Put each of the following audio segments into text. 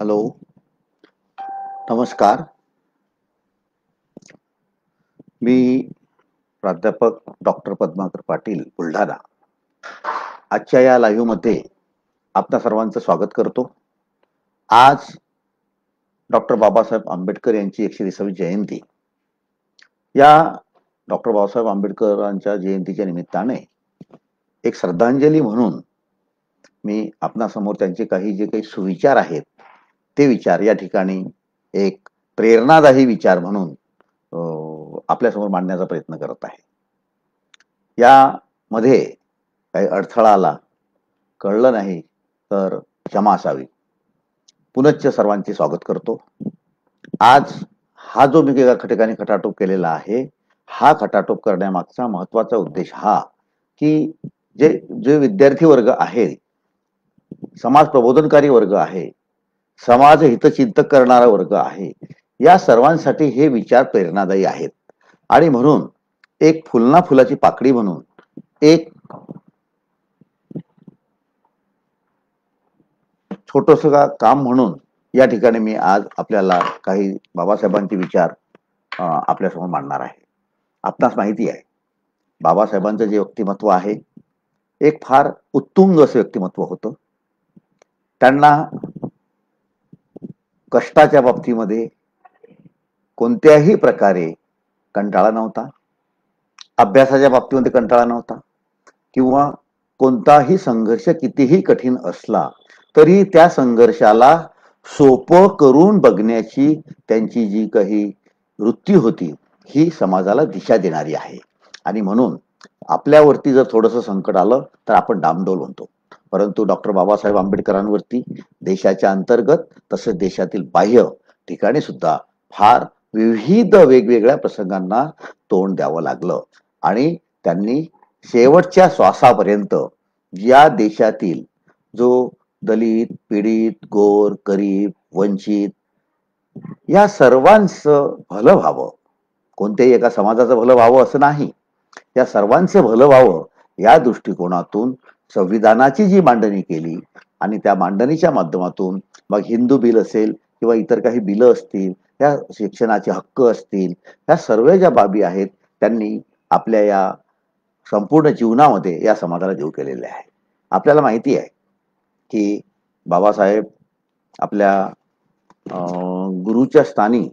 Hello, नमस्कार. मी प्राध्यापक doctor Padmakar Patil, Buldhana. आजच्या या लाईव्हमध्ये आपणा सर्वांचं स्वागत करतो. आज डॉक्टर बाबासाहेब आंबेडकर यांची 130वी जयंती. या डॉक्टर बाबासाहेब आंबेडकरांच्या जयंतीच्या निमित्ताने एक श्रद्धांजली म्हणून मी आपणासमोर त्यांचे जे काही सुविचार आहेत ते विचार या ठिकाणी एक प्रेरणादायी विचार म्हणून आपल्यासमोर मांडण्याचा प्रयत्न करत आहे. यामध्ये काही अडथळा आला, कळलं नाही तर क्षमा असावी. पुनश्च सर्वांचे स्वागत करतो. आज हा जो मी एका ठिकाणी खटाटोप केलेला आहे, हा खटाटोप करण्यामागचा महत्वाचा उद्देश हा की जे विद्यार्थी वर्ग आहे, समाज प्रबोधनकारी वर्ग आहे, समाज हितचिंतक करणारा वर्ग आहे, या सर्वांसाठी हे विचार प्रेरणादायी आहेत. आणि म्हणून एक फुलना फुलाची पाकळी म्हणून एक छोटस काम म्हणून या ठिकाणी मी आज आपल्याला काही बाबासाहेबांचे विचार आपल्यासमोर मांडणार आहे. आपणास माहिती आहे, बाबासाहेबांचं जे व्यक्तिमत्व आहे एक फार उत्तुंग असं व्यक्तिमत्व होतं. त्यांना कष्टाच्या बाबतीमध्ये कोणत्याही प्रकारे कंटाळा नव्हता, अभ्यासाच्या बाबतीमध्ये कंटाळा नव्हता, किंवा कोणताही संघर्ष कितीही कठीण असला तरी त्या संघर्षाला सोपं करून बघण्याची त्यांची जी काही वृत्ती होती ही समाजाला दिशा देणारी आहे. आणि म्हणून आपल्यावरती जर थोडंसं संकट आलं तर आपण डामडोल म्हणतो, परंतु डॉक्टर बाबासाहेब आंबेडकरांवरती देशाच्या अंतर्गत तसेच देशातील बाह्य ठिकाणी सुद्धा फार विविध वेगवेगळ्या प्रसंगांना तोंड द्यावं लागलं. आणि त्यांनी शेवटच्या श्वासापर्यंत या देशातील जो दलित, पीडित, गोर, गरीब, वंचित या सर्वांचं भलं व्हावं, कोणत्याही एका समाजाचं भलं व्हावं असं नाही, या सर्वांचं भलं व्हावं या दृष्टिकोनातून संविधानाची जी मांडणी केली आणि त्या मांडणीच्या माध्यमातून मग हिंदू बिल असेल किंवा इतर काही बिलं असतील, या शिक्षणाचे हक्क असतील, या सर्व ज्या बाबी आहेत त्यांनी आपल्या या संपूर्ण जीवनामध्ये या समाजाला देऊ केलेले आहे. आपल्याला माहिती आहे की बाबासाहेब आपल्या गुरुच्या स्थानी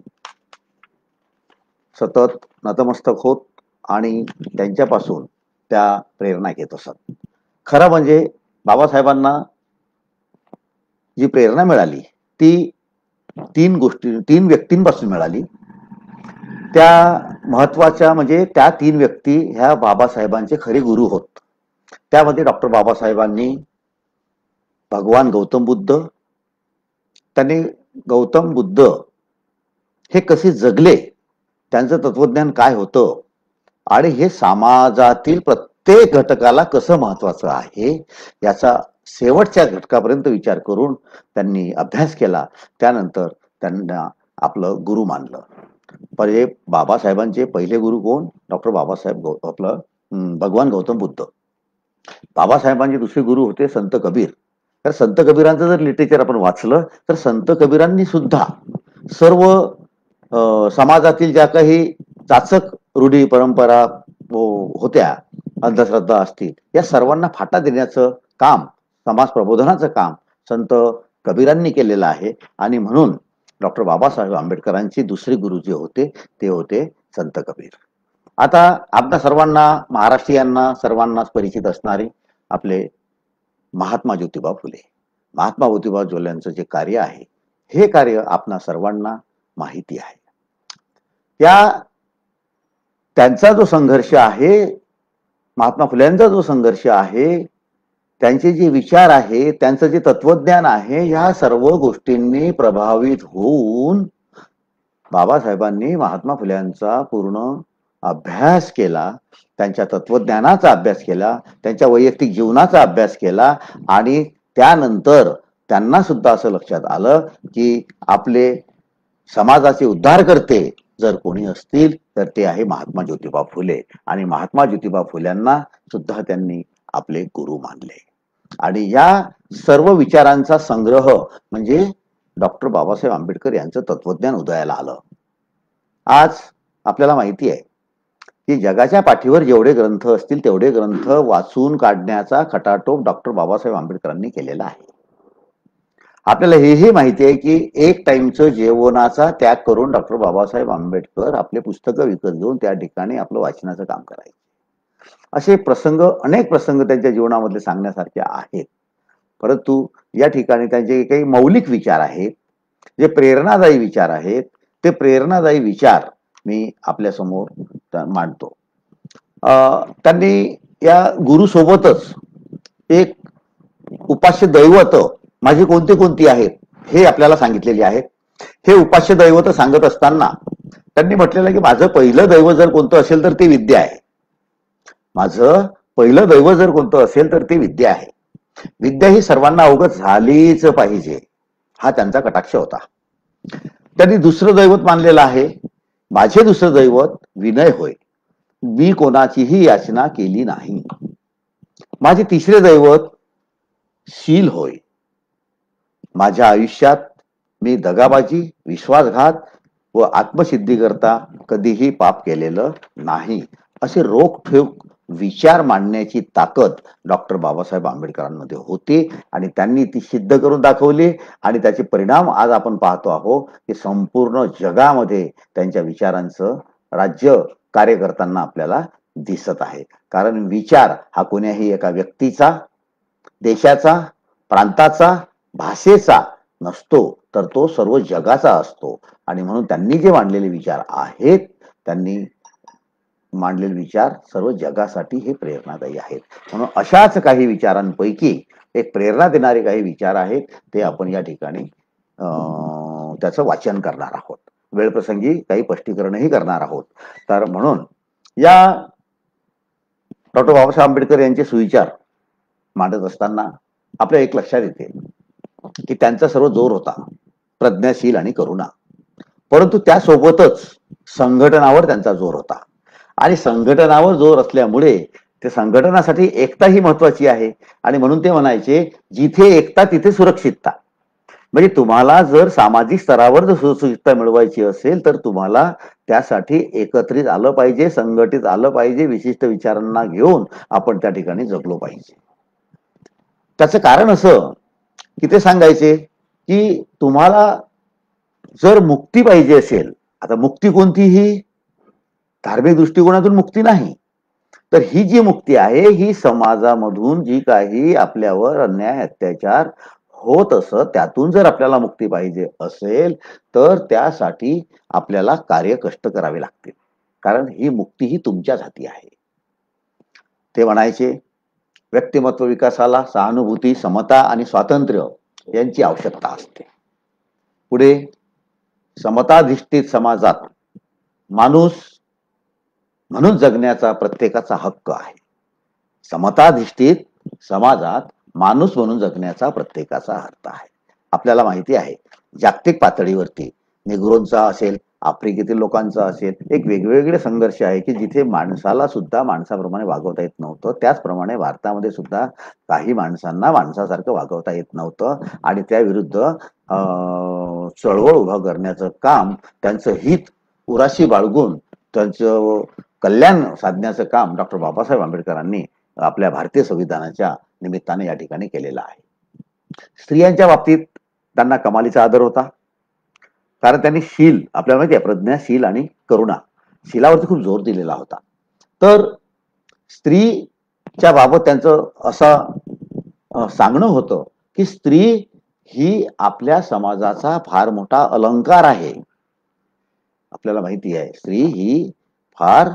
सतत नतमस्तक होत आणि त्यांच्यापासून त्या प्रेरणा घेत असत. खरं म्हणजे बाबासाहेबांना जी प्रेरणा मिळाली ती तीन व्यक्तींपासून मिळाली. त्या महत्वाच्या म्हणजे त्या 3 व्यक्ती ह्या बाबासाहेबांचे खरे गुरु होत. त्यामध्ये डॉक्टर बाबासाहेबांनी भगवान गौतम बुद्ध, त्यांनी गौतम बुद्ध हे कसे जगले, त्यांचं तत्वज्ञान काय होतं आणि हे समाजातील प्रत्येक घटकाला कसं महत्वाचं आहे याचा शेवटच्या घटकापर्यंत विचार करून त्यांनी अभ्यास केला. त्यानंतर त्यांना आपलं गुरु मानलं. म्हणजे बाबासाहेबांचे पहिले गुरु कोण? डॉक्टर बाबासाहेब भगवान गौतम बुद्ध. बाबासाहेबांचे दुसरे गुरु होते संत कबीर. तर संत कबीरांचं जर लिटरेचर आपण वाचलं तर संत कबीरांनी सुद्धा सर्व समाजातील ज्या काही चाचक रूढी परंपरा होत्या, अंधश्रद्धा असतील, या सर्वांना फाटा देण्याचं काम, समाज प्रबोधनाचं काम संत कबीरांनी केलेलं आहे. आणि म्हणून डॉक्टर बाबासाहेब आंबेडकरांचे दुसरे गुरु जे होते ते होते संत कबीर. आता आपल्या सर्वांना, महाराष्ट्रीयांना सर्वांनाच परिचित असणारे आपले महात्मा ज्योतिबा फुले. महात्मा ज्योतिबा फुलेंचं जे कार्य आहे हे कार्य आपणा सर्वांना माहिती आहे. त्यांचा जो संघर्ष आहे, महात्मा फुल्यांचा जो संघर्ष आहे, त्यांचे जे विचार आहे, त्यांचं जे तत्वज्ञान आहे, या सर्व गोष्टींनी प्रभावित होऊन बाबासाहेबांनी महात्मा फुल्यांचा पूर्ण अभ्यास केला, त्यांच्या तत्वज्ञानाचा अभ्यास केला, त्यांच्या वैयक्तिक जीवनाचा अभ्यास केला. आणि त्यानंतर त्यांना सुद्धा असं लक्षात आलं की आपले समाजाचे उद्धारकर्ते जर कोणी असतील तर ते आहे महात्मा ज्योतिबा फुले. आणि महात्मा ज्योतिबा फुल्यांना सुद्धा त्यांनी आपले गुरु मानले. आणि या सर्व विचारांचा संग्रह म्हणजे डॉक्टर बाबासाहेब आंबेडकर यांचं तत्वज्ञान उदयाला आलं. आज आपल्याला माहिती आहे की जगाच्या पाठीवर जेवढे ग्रंथ असतील तेवढे ग्रंथ वाचून काढण्याचा खटाटोप डॉक्टर बाबासाहेब आंबेडकरांनी केलेला आहे. आपल्याला हेही माहिती आहे की एक टाइमचं जेवणाचा त्याग करून डॉक्टर बाबासाहेब आंबेडकर आपले पुस्तकं विकत घेऊन त्या ठिकाणी आपलं वाचनाचं काम करायचे. असे प्रसंग, अनेक प्रसंग त्यांच्या जीवनामधले सांगण्यासारखे आहेत. परंतु या ठिकाणी त्यांचे काही मौलिक विचार आहेत, जे प्रेरणादायी विचार आहेत, ते प्रेरणादायी विचार मी आपल्या समोर मांडतो. त्यांनी या गुरुसोबतच एक उपास्य दैवत माझी कोणती कोणती आहेत हे आपल्याला सांगितलेली आहेत. हे उपास्य दैवत सांगत असताना त्यांनी म्हटलेलं की माझं पहिलं दैव जर कोणतं असेल तर ते विद्या आहे. माझं पहिलं दैव जर कोणतं असेल तर ते विद्या आहे. विद्या ही सर्वांना अवगत झालीच पाहिजे, हा त्यांचा कटाक्ष होता. त्यांनी दुसरं दैवत मानलेलं आहे, माझे दुसरं दैवत विनय होय, मी कोणाचीही याचना केली नाही. माझे तिसरे दैवत शील होय, माझ्या आयुष्यात मी दगाबाजी, विश्वासघात व आत्मसिद्धी करता कधीही पाप केलेलं नाही. असे रोखठोक विचार मांडण्याची ताकद डॉक्टर बाबासाहेब आंबेडकरांमध्ये होती आणि त्यांनी ती सिद्ध करून दाखवली आणि त्याचे परिणाम आज आपण पाहतो आहोत की संपूर्ण जगामध्ये त्यांच्या विचारांचं राज्य कार्य करताना आपल्याला दिसत आहे. कारण विचार हा कोण्याही एका व्यक्तीचा, देशाचा, प्रांताचा, भाषेचा नसतो, तर तो सर्व जगाचा असतो. आणि म्हणून त्यांनी जे मांडलेले विचार आहेत, त्यांनी मांडलेले विचार सर्व जगासाठी हे प्रेरणादायी आहेत. म्हणून अशाच काही विचारांपैकी एक प्रेरणा देणारे काही विचार आहेत, ते आपण या ठिकाणी त्याचं वाचन करणार आहोत. वेळप्रसंगी काही स्पष्टीकरणही करणार आहोत. तर म्हणून या डॉक्टर बाबासाहेब आंबेडकर यांचे सुविचार मांडत असताना आपल्या एक लक्षात येते की त्यांचा सर्व जोर होता प्रज्ञाशील आणि करुणा, परंतु त्यासोबतच संघटनावर त्यांचा जोर होता. आणि संघटनावर जोर असल्यामुळे ते संघटनासाठी एकता ही महत्वाची आहे. आणि म्हणून ते म्हणायचे जिथे एकता तिथे सुरक्षितता. म्हणजे तुम्हाला जर सामाजिक स्तरावर जर सुरक्षितता मिळवायची असेल तर तुम्हाला त्यासाठी एकत्रित आलं पाहिजे, संघटित आलं पाहिजे, विशिष्ट विचारांना घेऊन आपण त्या ठिकाणी जगलो पाहिजे. त्याचं कारण असं की ते सांगायचे की तुम्हाला जर मुक्ती पाहिजे असेल, आता मुक्ती कोणतीही धार्मिक दृष्टिकोनातून मुक्ती नाही, तर ही जी मुक्ती आहे ही समाजामधून जी काही आपल्यावर अन्याय अत्याचार होत असत त्यातून जर आपल्याला मुक्ती पाहिजे असेल तर त्यासाठी आपल्याला कार्य कष्ट करावे लागतील. कारण ही मुक्ती ही तुमच्याच हाती आहे. ते म्हणायचे व्यक्तिमत्व विकासाला सहानुभूती, समता आणि स्वातंत्र्य यांची आवश्यकता असते. पुढे समताधिष्ठित समाजात माणूस म्हणून जगण्याचा प्रत्येकाचा हक्क आहे. समताधिष्ठित समाजात माणूस म्हणून जगण्याचा प्रत्येकाचा हक्क आहे. आपल्याला माहिती आहे जागतिक पातळीवरती निग्रोंचा असेल, आफ्रिकेतील लोकांचा असेल, एक वेगवेगळे संघर्ष आहे की जिथे माणसाला सुद्धा माणसाप्रमाणे वागवता येत नव्हतं. त्याचप्रमाणे भारतामध्ये सुद्धा काही माणसांना माणसासारखं वागवता येत नव्हतं आणि त्याविरुद्ध चळवळ उभा करण्याचं काम, त्यांचं हित उराशी बाळगून त्यांचं कल्याण साधण्याचं काम डॉक्टर बाबासाहेब आंबेडकरांनी आपल्या भारतीय संविधानाच्या निमित्ताने या ठिकाणी केलेलं आहे. स्त्रियांच्या बाबतीत त्यांना कमालीचा आदर होता. कारण त्यांनी शील, आपल्याला माहिती आहे प्रज्ञाशील आणि करुणा, शीलावरती खूप जोर दिलेला होता. तर स्त्रीच्या बाबत त्यांचं असं सांगणं होतं की स्त्री ही आपल्या समाजाचा फार मोठा अलंकार आहे. आपल्याला माहिती आहे स्त्री ही फार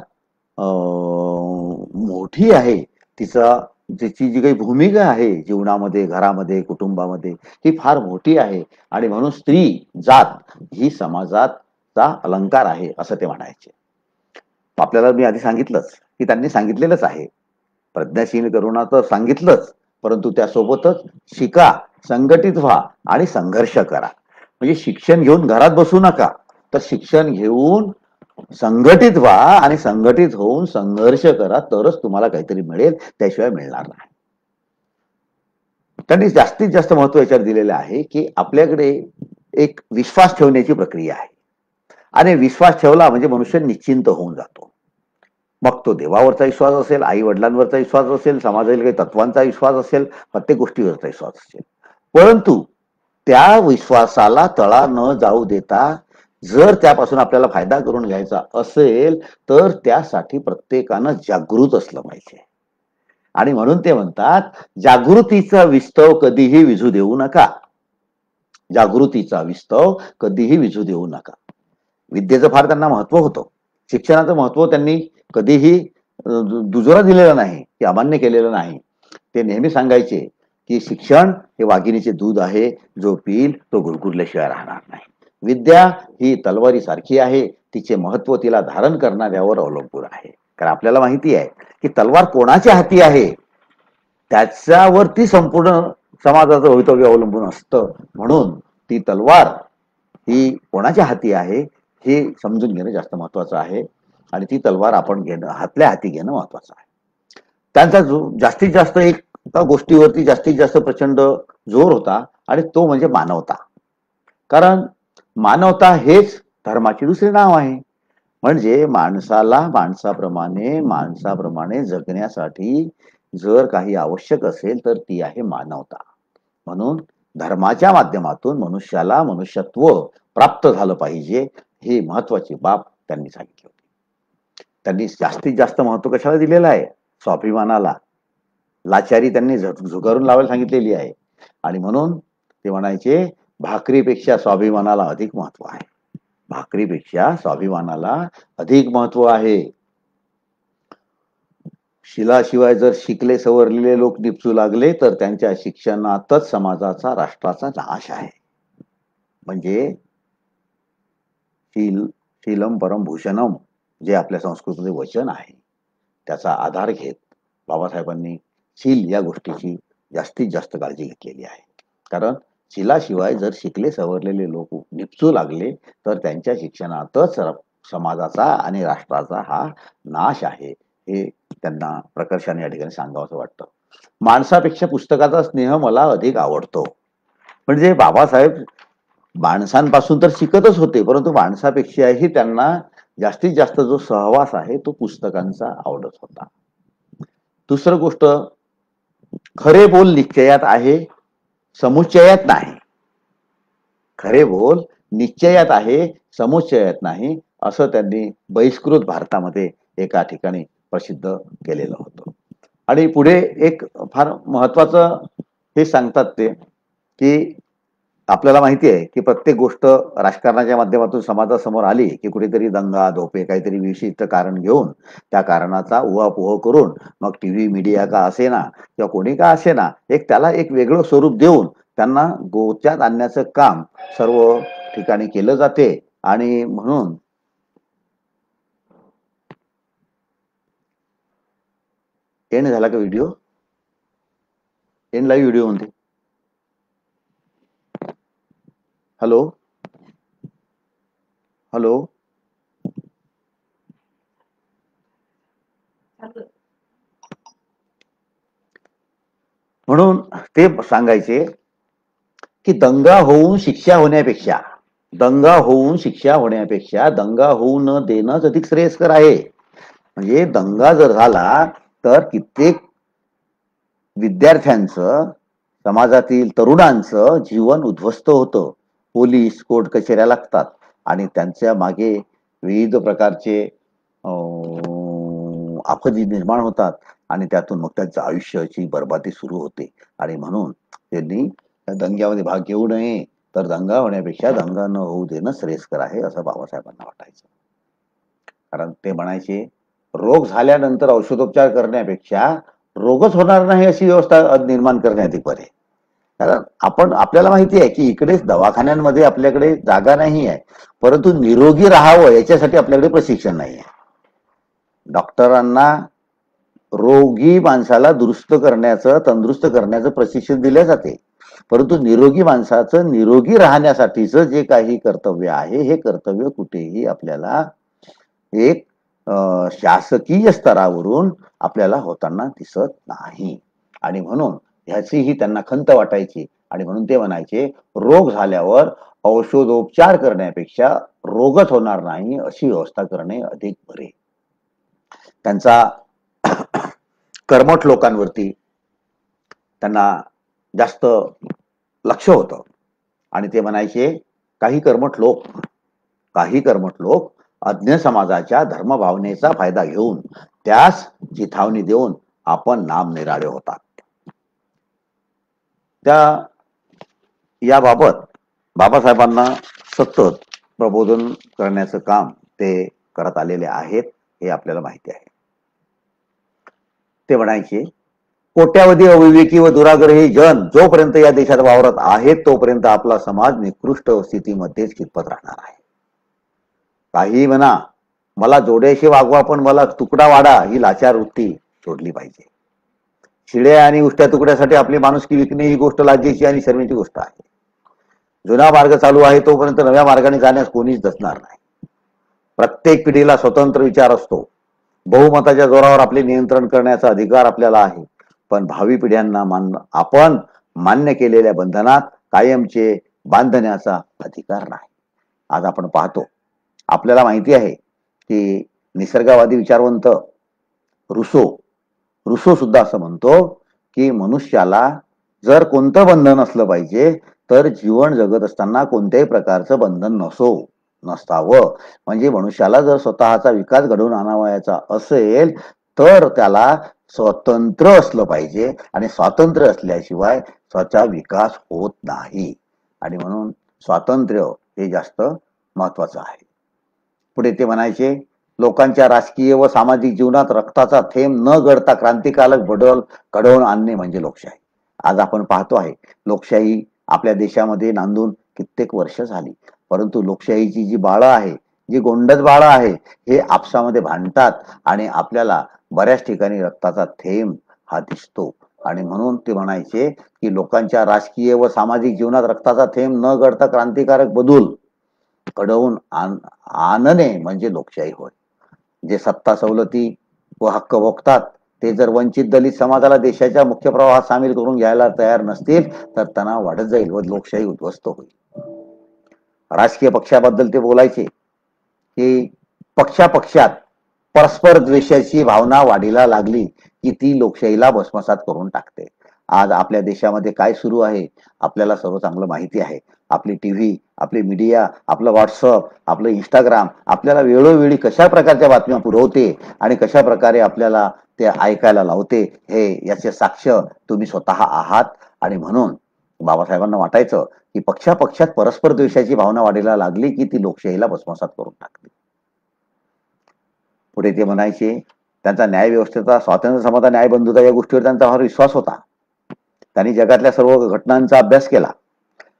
मोठी आहे. तिची जी काही भूमिका आहे जीवनामध्ये, घरामध्ये, कुटुंबामध्ये ही फार मोठी आहे आणि म्हणून स्त्री जात ही समाजाचा अलंकार आहे असं ते म्हणायचे. आपल्याला मी आधी सांगितलंच की त्यांनी सांगितलेलंच आहे प्रज्ञाशील करुणा तर सांगितलंच, परंतु त्यासोबतच शिका, संघटित व्हा आणि संघर्ष करा. म्हणजे शिक्षण घेऊन घरात बसू नका, तर शिक्षण घेऊन संघटित व्हा आणि संघटित होऊन संघर्ष करा, तरच तुम्हाला काहीतरी मिळेल, त्याशिवाय मिळणार नाही. त्यांनी जास्तीत जास्त महत्व याच्यावर दिलेलं आहे की आपल्याकडे एक विश्वास ठेवण्याची प्रक्रिया आहे. आणि विश्वास ठेवला म्हणजे मनुष्य निश्चिंत होऊन जातो. मग तो देवावरचा विश्वास असेल, आई वडिलांवरचा विश्वास असेल, समाजातील काही तत्वांचा विश्वास असेल, प्रत्येक गोष्टीवरचा विश्वास असेल. परंतु त्या विश्वासाला तळा न जाऊ देता जर त्यापासून आपल्याला फायदा करून घ्यायचा असेल तर त्यासाठी प्रत्येकानं जागृत असलं पाहिजे. आणि म्हणून ते म्हणतात जागृतीचा विस्तव कधीही विझू देऊ नका. जागृतीचा विस्तव कधीही विझू देऊ नका. विद्येचं फार त्यांना महत्व होतं. शिक्षणाचं महत्व त्यांनी कधीही दुजोरा दिलेला नाही, की अमान्य केलेलं नाही. ते नेहमी सांगायचे की शिक्षण हे वाघिणीचे दूध आहे, जो पिईल तो गुरगुरल्याशिवाय राहणार नाही. विद्या ही तलवारी सारखी आहे, तिचे महत्व तिला धारण करणाऱ्यावर अवलंबून आहे. कारण आपल्याला माहिती आहे की तलवार कोणाच्या हाती आहे त्याच्यावरती संपूर्ण समाजाचं भवितव्य अवलंबून असतं. म्हणून ती तलवार ही कोणाच्या हाती आहे हे समजून घेणं जास्त महत्वाचं आहे. आणि ती तलवार आपण घेणं, हातल्या हाती घेणं महत्वाचं आहे. त्यांचा जो जास्तीत जास्त एक गोष्टीवरती जास्तीत जास्त प्रचंड जोर होता आणि तो म्हणजे मानवता. कारण मानवता हेच धर्माचे दुसरे नाव आहे. म्हणजे माणसाला माणसाप्रमाणे जगण्यासाठी जर काही आवश्यक असेल तर ती आहे मानवता. म्हणून धर्माच्या माध्यमातून मनुष्याला मनुष्यत्व प्राप्त झालं पाहिजे, ही महत्वाची बाब त्यांनी सांगितली होती. त्यांनी जास्तीत जास्त महत्व कशाला दिलेलं आहे? स्वाभिमानाला. लाचारी त्यांनी झुगारून लावायला सांगितलेली आहे. आणि म्हणून ते म्हणायचे भाकरीपेक्षा स्वाभिमानाला अधिक महत्व आहे. भाकरीपेक्षा स्वाभिमानाला अधिक महत्व आहे. शिलाशिवाय जर शिकले सवरलेले लोक निपचू लागले तर त्यांच्या शिक्षणातच समाजाचा, राष्ट्राचा नाश आहे. म्हणजे शीलम परम भूषणम जे आपल्या संस्कृतीचे वचन आहे त्याचा आधार घेत बाबासाहेबांनी शील या गोष्टीची जास्तीत जास्त काळजी घेतलेली आहे. कारण शिलाशिवाय जर शिकले सवरलेले लोक निपचू लागले तर त्यांच्या शिक्षणातच समाजाचा आणि राष्ट्राचा हा नाश आहे, हे त्यांना प्रकर्षाने या ठिकाणी सांगावं वाटतं. माणसापेक्षा पुस्तकाचा स्नेह मला अधिक आवडतो. म्हणजे बाबासाहेब माणसांपासून तर शिकतच होते, परंतु माणसापेक्षाही त्यांना जास्तीत जास्त जो सहवास आहे तो पुस्तकांचा आवडत होता. दुसरं गोष्ट, खरे बोल निश्चयात आहे, समुच्चयात नाही. खरे बोल निश्चयात आहे, समुच्चयात नाही, असं त्यांनी बहिष्कृत भारतामध्ये एका ठिकाणी प्रसिद्ध केलेलं होतं. आणि पुढे एक फार महत्वाचं हे सांगतात ते की आपल्याला माहिती आहे की प्रत्येक गोष्ट राजकारणाच्या माध्यमातून समाजासमोर आली की कुठेतरी दंगा धोपे काहीतरी विशिष्ट कारण घेऊन त्या कारणाचा उहापोह करून मग टीव्ही मीडिया का असेना किंवा कोणी का असेना एक त्याला एक वेगळं स्वरूप देऊन त्यांना गोत्यात आणण्याचं काम सर्व ठिकाणी केलं जाते. आणि म्हणून एंड झाला का व्हिडिओ? एंड लाईव्ह व्हिडिओ म्हणते. हॅलो हॅलो म्हणून ते सांगायचे की दंगा होऊन शिक्षा होण्यापेक्षा दंगा होऊ न देणंच अधिक श्रेयस्कर आहे. म्हणजे दंगा जर झाला तर कित्येक विद्यार्थ्यांचं, समाजातील तरुणांचं जीवन उद्ध्वस्त होतं. पोलीस कोर्ट कचेऱ्या लागतात आणि त्यांच्या मागे विविध प्रकारचे आपत्ती निर्माण होतात आणि त्यातून मग त्यांचं आयुष्याची बरबादी सुरू होते. आणि म्हणून त्यांनी दंग्यामध्ये भाग घेऊ नये, तर दंगा होण्यापेक्षा दंगा न होऊ देणं श्रेयस्कर आहे असं बाबासाहेबांना वाटायचं. कारण ते म्हणायचे रोग झाल्यानंतर औषधोपचार करण्यापेक्षा रोगच होणार नाही अशी व्यवस्था निर्माण करणे अधिक बरे. कारण आपल्याला माहिती आहे की इकडे दवाखान्यांमध्ये आपल्याकडे जागा नाही आहे, परंतु निरोगी राहावं याच्यासाठी आपल्याकडे प्रशिक्षण नाही आहे. डॉक्टरांना रोगी माणसाला तंदुरुस्त करण्याचं प्रशिक्षण दिले जाते, परंतु निरोगी माणसाचं निरोगी राहण्यासाठीचं जे काही कर्तव्य आहे हे कर्तव्य कुठेही आपल्याला एक शासकीय स्तरावरून आपल्याला होताना दिसत नाही. आणि म्हणून ह्याचीही त्यांना खंत वाटायची आणि म्हणून ते म्हणायचे, रोग झाल्यावर औषधोपचार करण्यापेक्षा रोगच होणार नाही अशी व्यवस्था करणे अधिक बरे. त्यांचा कर्मठ लोकांवरती त्यांना जास्त लक्ष होतं आणि ते म्हणायचे, काही कर्मठ लोक अज्ञ समाजाच्या धर्मभावनेचा फायदा घेऊन त्यास चिथावणी देऊन आपण नामनिराळे होतात. याबाबत बाबासाहेबांना सतत प्रबोधन करण्याचं काम ते करत आलेले आहेत, हे आपल्याला माहिती आहे. ते म्हणायचे, कोट्यावधी अविवेकी व दुराग्रही जन जोपर्यंत या देशात वावरत आहेत तोपर्यंत आपला समाज निकृष्ट स्थितीमध्येच कितपत राहणार आहे. काही म्हणा, मला जोड्याशी वागवा पण मला तुकडा वाडा ही लाचार वृत्ती सोडली पाहिजे. शिड्या आणि उष्ट्या तुकड्यासाठी आपली माणुसकी विकणे ही गोष्ट लाजेची आणि शर्मेची गोष्ट आहे. जुना मार्ग चालू आहे तोपर्यंत नव्या मार्गाने जाण्यास कोणीच दसणार नाही. प्रत्येक पिढीला स्वतंत्र विचार असतो. बहुमताच्या जोरावर आपले नियंत्रण करण्याचा अधिकार आपल्याला आहे, पण भावी पिढ्यांना आपण मान्य केलेल्या बंधनात कायमचे बांधण्याचा अधिकार नाही. आज आपण पाहतो, आपल्याला माहिती आहे की निसर्गवादी विचारवंत रुसो सुद्धा असं म्हणतो की मनुष्याला जर कोणतं बंधन असलं पाहिजे तर जीवन जगत असताना कोणत्याही प्रकारचं बंधन नसावं. म्हणजे मनुष्याला जर स्वतःचा विकास घडवून आणावयाचा असेल तर त्याला स्वतंत्र असलं पाहिजे आणि स्वातंत्र्य असल्याशिवाय स्वतःचा विकास होत नाही. आणि म्हणून स्वातंत्र्य हे जास्त महत्वाचं आहे. पुढे ते म्हणायचे, लोकांच्या राजकीय व सामाजिक जीवनात रक्ताचा थेंब न गळता क्रांतिकारक बदल घडवून आणणे म्हणजे लोकशाही. आज आपण पाहतो आहे, लोकशाही आपल्या देशामध्ये नांदून कित्येक वर्ष झाली, परंतु लोकशाहीची जी बाळं आहे, जी गोंडस बाळं आहे, हे आपसामध्ये भांडतात आणि आपल्याला बऱ्याच ठिकाणी रक्ताचा थेंब हा दिसतो. आणि म्हणून ते म्हणायचे की लोकांच्या राजकीय व सामाजिक जीवनात रक्ताचा थेंब न गळता क्रांतिकारक बदल घडवून आणणे म्हणजे लोकशाही होय. जे सत्ता सवलती व हक्क भोगतात ते जर वंचित दलित समाजाला देशाच्या मुख्य प्रवाहात सामील करून घ्यायला तयार नसतील तर तणाव वाढत जाईल व लोकशाही उद्ध्वस्त होईल. राजकीय पक्षाबद्दल ते बोलायचे की पक्षात परस्पर द्वेषाची भावना वाढीला लागली की ती लोकशाहीला भस्मसात करून टाकते. आज आपल्या देशामध्ये काय सुरू आहे आपल्याला सर्व चांगलं माहिती आहे. आपली टीव्ही, आपली मीडिया, आपलं व्हॉट्सअप, आपलं इंस्टाग्राम आपल्याला वेळोवेळी कशा प्रकारच्या बातम्या पुरवते आणि कशा प्रकारे आपल्याला ते ऐकायला लावते, हे याचे साक्ष तुम्ही स्वतः आहात. आणि म्हणून बाबासाहेबांना वाटायचं की पक्षात परस्पर द्वेषाची भावना वाढीला लागली की ती लोकशाहीला भस्मसात करून टाकते. पुढे ते म्हणायचे, त्यांचा न्याय व्यवस्थेचा, स्वातंत्र्य, समता, न्यायबंधुता या गोष्टीवर त्यांचा फार विश्वास होता. त्यांनी जगातल्या सर्व घटनांचा अभ्यास केला.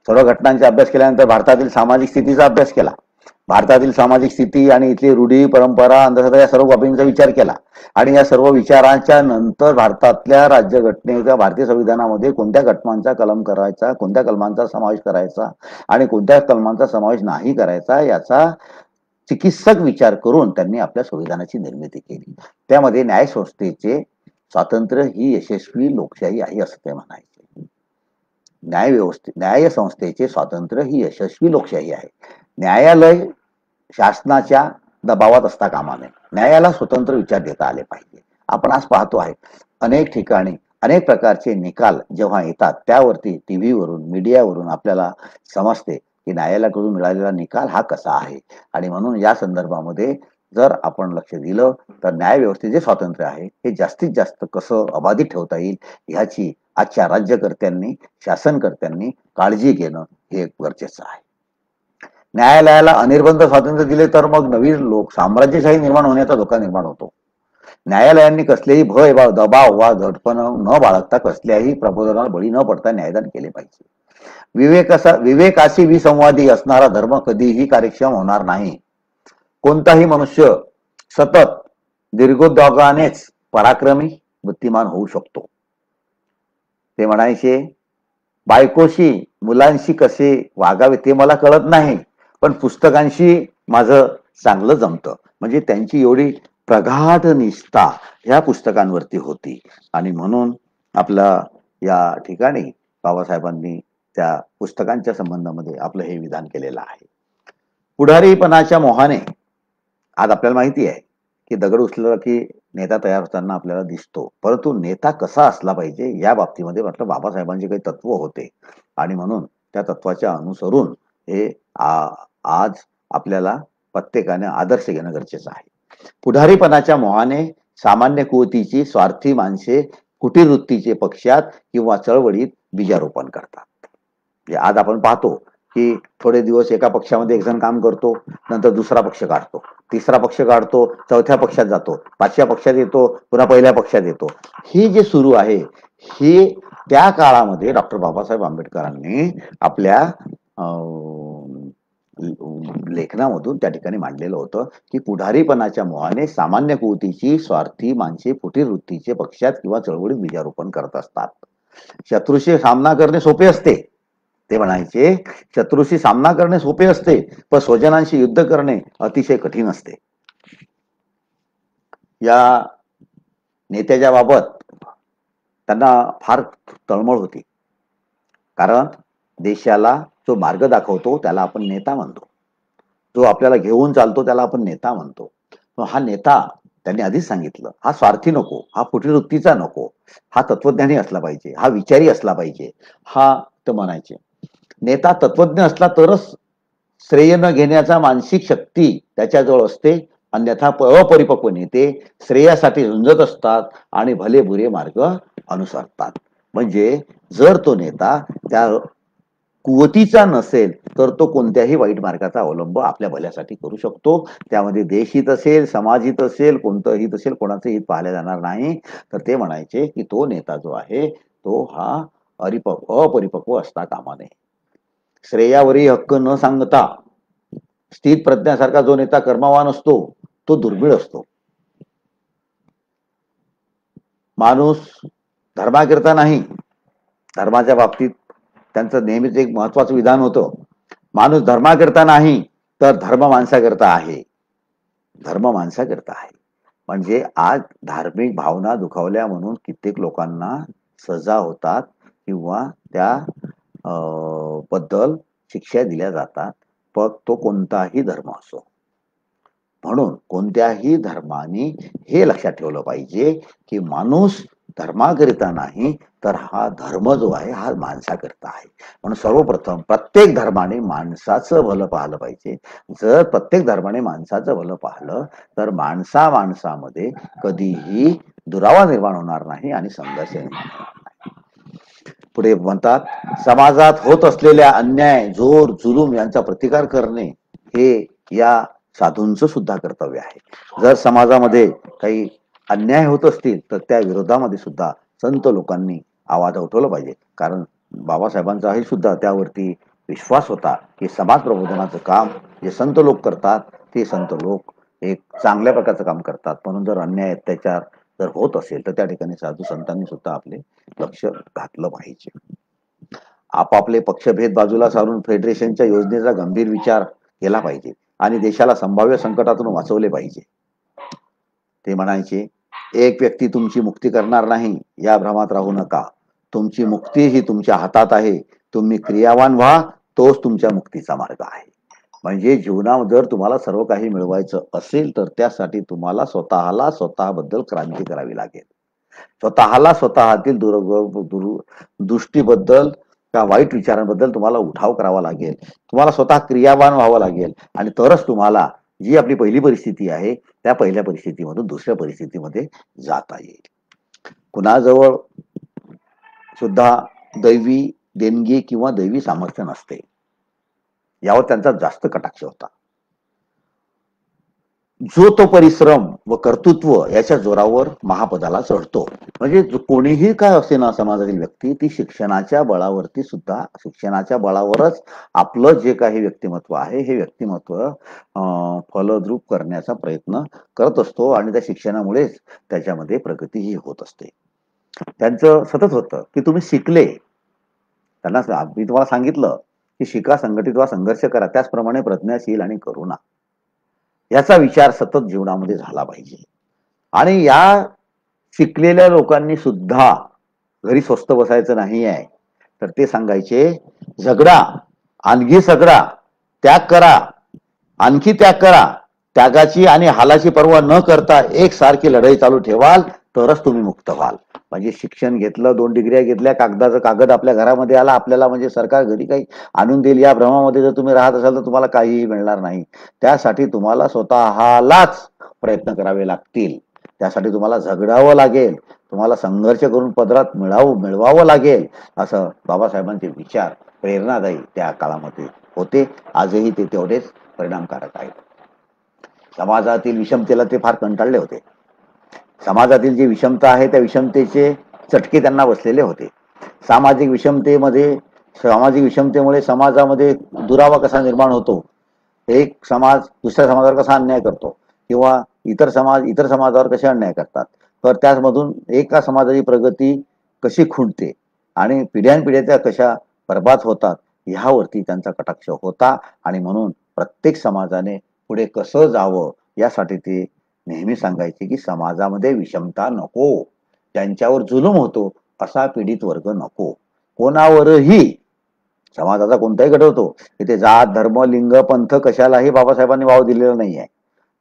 सर्व घटनांचा अभ्यास केल्यानंतर भारतातील सामाजिक स्थितीचा अभ्यास केला. भारतातील सामाजिक स्थिती आणि इथली रूढी, परंपरा, अंधश्रद्धा या सर्व बाबींचा विचार केला. आणि या सर्व विचारांच्या नंतर भारतातल्या राज्यघटनेच्या, भारतीय संविधानामध्ये कोणत्या घटनांचा कलम करायचा, कोणत्या कलमांचा समावेश करायचा आणि कोणत्या कलमांचा समावेश नाही करायचा याचा चिकित्सक विचार करून त्यांनी आपल्या संविधानाची निर्मिती केली. त्यामध्ये न्याय संस्थेचे स्वातंत्र्य ही यशस्वी लोकशाही आहे असं ते म्हणायचे. न्याय संस्थेचे स्वातंत्र्य ही यशस्वी लोकशाही आहे. न्यायालय शासनाच्या दबावात असता कामा नये. न्यायाला स्वतंत्र विचार देता आले पाहिजे. आपण आज पाहतो आहे अनेक ठिकाणी अनेक प्रकारचे निकाल जेव्हा येतात त्यावरती टीव्हीवरून, मीडियावरून आपल्याला समजते की न्यायालयाकडून मिळालेला निकाल हा कसा आहे. आणि म्हणून या संदर्भामध्ये जर आपण लक्ष दिलं तर न्याय व्यवस्थेचे स्वातंत्र्य आहे हे जास्तीत जास्त कसं अबाधित ठेवता येईल ह्याची आजच्या राज्यकर्त्यांनी, शासनकर्त्यांनी काळजी घेणं हे गरजेचं आहे. न्यायालयाला अनिर्बंध स्वातंत्र्य दिले तर मग नवीन साम्राज्यशाही निर्माण होण्याचा धोका निर्माण होतो. न्यायालयांनी कसलेही भय, दबाव वा झटपण न बाळगता कसल्याही प्रबोधनाला बळी न पडता न्यायदान केले पाहिजे. विवेकाशी विसंवादी असणारा धर्म कधीही कार्यक्षम होणार नाही. कोणताही मनुष्य सतत दीर्घोद्योगानेच पराक्रमी, बुद्धिमान होऊ शकतो. ते म्हणायचे, बायकोशी, मुलांशी कसे वागावे ते मला कळत नाही, पण पुस्तकांशी माझं चांगलं जमतं. म्हणजे त्यांची एवढी प्रगाढ निष्ठा ह्या पुस्तकांवरती होती. आणि म्हणून आपला या ठिकाणी बाबासाहेबांनी त्या पुस्तकांच्या संबंधामध्ये आपलं हे विधान केलेलं आहे. पुढारीपणाच्या मोहाने आज आपल्याला माहिती आहे की दगड उचलला की नेता तयार होताना आपल्याला दिसतो, परंतु नेता कसा असला पाहिजे या बाबतीमध्ये मात्र बाबासाहेबांचे काही तत्व होते आणि म्हणून त्या तत्वाच्या अनुसरून हे आज आपल्याला प्रत्येकाने आदर्श घेणं गरजेचं आहे. पुढारीपणाच्या मोहाने सामान्य कुवतीची स्वार्थी माणसे कुटीर वृत्तीचे पक्षात किंवा चळवळीत बीजारोपण करतात. म्हणजे आज आपण पाहतो की थोडे दिवस एका पक्षामध्ये एक जण काम करतो, नंतर दुसरा पक्ष काढतो, तिसरा पक्ष काढतो, चौथ्या पक्षात जातो, पाचव्या पक्षात येतो, पुन्हा पहिल्या पक्षात येतो. हे जे सुरू आहे हे त्या काळामध्ये डॉक्टर बाबासाहेब आंबेडकरांनी आपल्या लेखनामधून त्या ठिकाणी मांडलेलं होतं की पुढारीपणाच्या मोहाने सामान्य कुवतीची स्वार्थी माणसे फुटीर वृत्तीचे पक्षात किंवा चळवळीत बीजारोपण करत असतात. शत्रूशी सामना करणे सोपे असते, ते म्हणायचे शत्रूशी सामना करणे सोपे असते, पण स्वजनांशी युद्ध करणे अतिशय कठीण असते. या नेत्याच्या बाबत त्यांना फार तळमळ होती, कारण देशाला जो मार्ग दाखवतो त्याला आपण नेता म्हणतो, जो आपल्याला घेऊन चालतो त्याला आपण नेता म्हणतो. हा नेता त्यांनी आधीच सांगितलं, हा स्वार्थी नको, हा फुटीवृत्तीचा नको, हा तत्वज्ञानी असला पाहिजे, हा विचारी असला पाहिजे. हा ते म्हणायचे नेता तत्वज्ञ असला तरच श्रेय न घेण्याचा मानसिक शक्ती त्याच्याजवळ असते, अन्यथा अपरिपक्व नेते श्रेयासाठी झुंजत असतात आणि भले बुरे मार्ग अनुसरतात. म्हणजे जर तो नेता त्या कुवतीचा नसेल तर तो कोणत्याही वाईट मार्गाचा अवलंब आपल्या भल्यासाठी करू शकतो. त्यामध्ये देशहित असेल, समाजहित असेल, कोणतं हित असेल, कोणाचं हित पाहिलं जाणार नाही. तर ते म्हणायचे की तो नेता जो आहे तो हा अपरिपक्व असता कामा नये. श्रेयावरही हक्क न सांगता स्थित प्रज्ञासारखा जो नेता कर्मवान असतो तो दुर्मिळ असतो. माणूस धर्माकरिता नाही, धर्माच्या बाबतीत त्यांचं नेहमीच एक महत्वाचं विधान होतं, माणूस धर्माकरिता नाही तर धर्म माणसाकरिता आहे. धर्म माणसाकरिता आहे. म्हणजे आज धार्मिक भावना दुखावल्या म्हणून कित्येक लोकांना सजा होतात किंवा त्या बद्दल शिक्षा दिल्या जातात, पण तो कोणताही धर्म असो. म्हणून कोणत्याही धर्माने हे लक्षात ठेवलं पाहिजे की माणूस धर्माकरिता नाही तर हा धर्म जो आहे हा माणसाकरिता आहे. म्हणून सर्वप्रथम प्रत्येक धर्माने माणसाचं भलं पाहिलं पाहिजे. जर प्रत्येक धर्माने माणसाचं भलं पाहिलं तर माणसामध्ये कधीही दुरावा निर्माण होणार नाही आणि संघर्ष निर्माण होणार नाही. पुढे म्हणतात, समाजात होत असलेल्या अन्याय, जोर, जुलूम यांचा प्रतिकार करणे हे या साधूंचं सुद्धा कर्तव्य आहे. जर समाजामध्ये काही अन्याय होत असतील तर त्या विरोधामध्ये सुद्धा संत लोकांनी आवाज उठवला पाहिजे, कारण बाबासाहेबांचाही सुद्धा त्यावरती विश्वास होता की समाज प्रबोधनाचं काम जे संत लोक करतात ते संत लोक एक चांगल्या प्रकारचं काम करतात. म्हणून जर अन्याय अत्याचार जर होत असेल तर त्या ठिकाणी साधू संतांनी सुद्धा आपले लक्ष घातलं पाहिजे. आपापले पक्षभेद बाजूला सारून फेडरेशनच्या योजनेचा गंभीर विचार केला पाहिजे आणि देशाला संभाव्य संकटातून वाचवले पाहिजे. ते म्हणायचे, एक व्यक्ती तुमची मुक्ती करणार नाही या भ्रमात राहू नका. तुमची मुक्ती ही तुमच्या हातात आहे. तुम्ही क्रियावान व्हा, तोच तुमच्या मुक्तीचा मार्ग आहे. म्हणजे जीवनात जर तुम्हाला सर्व काही मिळवायचं असेल तर त्यासाठी तुम्हाला स्वतःबद्दल क्रांती करावी लागेल. स्वतःतील दृष्टीबद्दल का वाईट विचारांबद्दल तुम्हाला उठाव करावा लागेल. तुम्हाला स्वतः क्रियावान व्हावं लागेल आणि तरच तुम्हाला जी आपली पहिली परिस्थिती आहे त्या पहिल्या परिस्थितीमधून दुसऱ्या परिस्थितीमध्ये जाता येईल. कुणाजवळ सुद्धा दैवी देणगी किंवा दैवी सामर्थ्य नसते, यावर त्यांचा जास्त कटाक्ष होता. जो तो परिश्रम व कर्तृत्व याच्या जोरावर महापदाला चढतो. म्हणजे कोणीही काय असे ना समाजातील व्यक्ती ती शिक्षणाच्या बळावरती सुद्धा शिक्षणाच्या बळावरच आपलं जे काही व्यक्तिमत्व आहे हे व्यक्तिमत्व फलद्रूप करण्याचा प्रयत्न करत असतो आणि त्या शिक्षणामुळेच त्याच्यामध्ये प्रगतीही होत असते. त्यांचं सतत होतं की तुम्ही शिकले, त्यांना मी तुम्हाला सांगितलं की शिका, संघटित व्हा, संघर्ष करा, त्याचप्रमाणे प्रज्ञाशील आणि करुणा याचा विचार सतत जीवनामध्ये झाला पाहिजे. आणि या शिकलेल्या लोकांनी सुद्धा घरी स्वस्त बसायचं नाही आहे, तर ते सांगायचे, झगडा, आणखी सगळा, त्याग करा, आणखी त्याग करा, त्यागाची आणि हालाची पर्वा न करता एकसारखी लढाई चालू ठेवाल तरच तुम्ही मुक्त व्हाल. म्हणजे शिक्षण घेतलं, 2 डिग्र्या घेतल्या, कागदाचा कागद आपल्या घरामध्ये आला, आपल्याला म्हणजे सरकार घरी काही आणून देईल या भ्रमामध्ये जर तुम्ही राहत असाल तर तुम्हाला काहीही मिळणार नाही. त्यासाठी तुम्हाला स्वतःलाच प्रयत्न करावे लागतील. त्यासाठी तुम्हाला झगडावं लागेल, तुम्हाला संघर्ष करून पदरात मिळवावं लागेल. असं बाबासाहेबांचे विचार प्रेरणादायी त्या काळामध्ये होते. आजही ते तेवढेच परिणामकारक आहेत. समाजातील विषमतेला ते फार कंटाळले होते. समाजातील जी विषमता आहे त्या विषमतेचे चटके त्यांना बसलेले होते. सामाजिक विषमतेमुळे समाजामध्ये दुरावा कसा निर्माण होतो, एक समाज दुसऱ्या समाजावर कसा अन्याय करतो किंवा इतर समाजावर कसे अन्याय करतात, तर त्यामधून एका समाजाची प्रगती कशी खुंटते आणि पिढ्यानपिढ्या त्या कशा बर्बाद होतात ह्यावरती त्यांचा कटाक्ष होता. आणि म्हणून प्रत्येक समाजाने पुढे कसं जावं यासाठी ते नेहमी सांगायचे की समाजामध्ये विषमता नको, ज्यांच्यावर जुलूम होतो असा पीडित वर्ग नको. कोणावरही समाजाचा कोणताही गट होतो, तिथे जात, धर्म, लिंग, पंथ कशालाही बाबासाहेबांनी वाव दिलेला नाही आहे.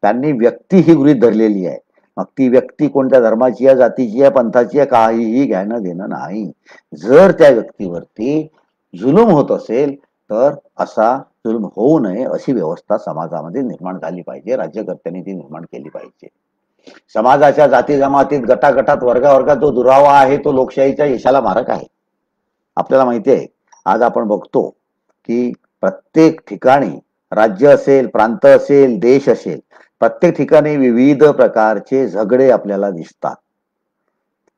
त्यांनी व्यक्ती ही गृहीत धरलेली आहे. मग ती व्यक्ती कोणत्या धर्माची आहे, जातीची आहे, पंथाची आहे, काहीही घेणं देणं नाही. जर त्या व्यक्तीवरती जुलूम होत असेल तर असा जुलूम होऊ नये अशी व्यवस्था समाजामध्ये निर्माण झाली पाहिजे. राज्यकर्त्यांनी ती निर्माण केली पाहिजे. समाजाच्या जाती जमातीत, गटागटात, वर्गावर्गात जो दुरावा आहे तो लोकशाहीच्या यशाला मारक आहे. आपल्याला माहिती आहे, आज आपण बघतो की प्रत्येक ठिकाणी राज्य असेल, प्रांत असेल, देश असेल, प्रत्येक ठिकाणी विविध प्रकारचे झगडे आपल्याला दिसतात.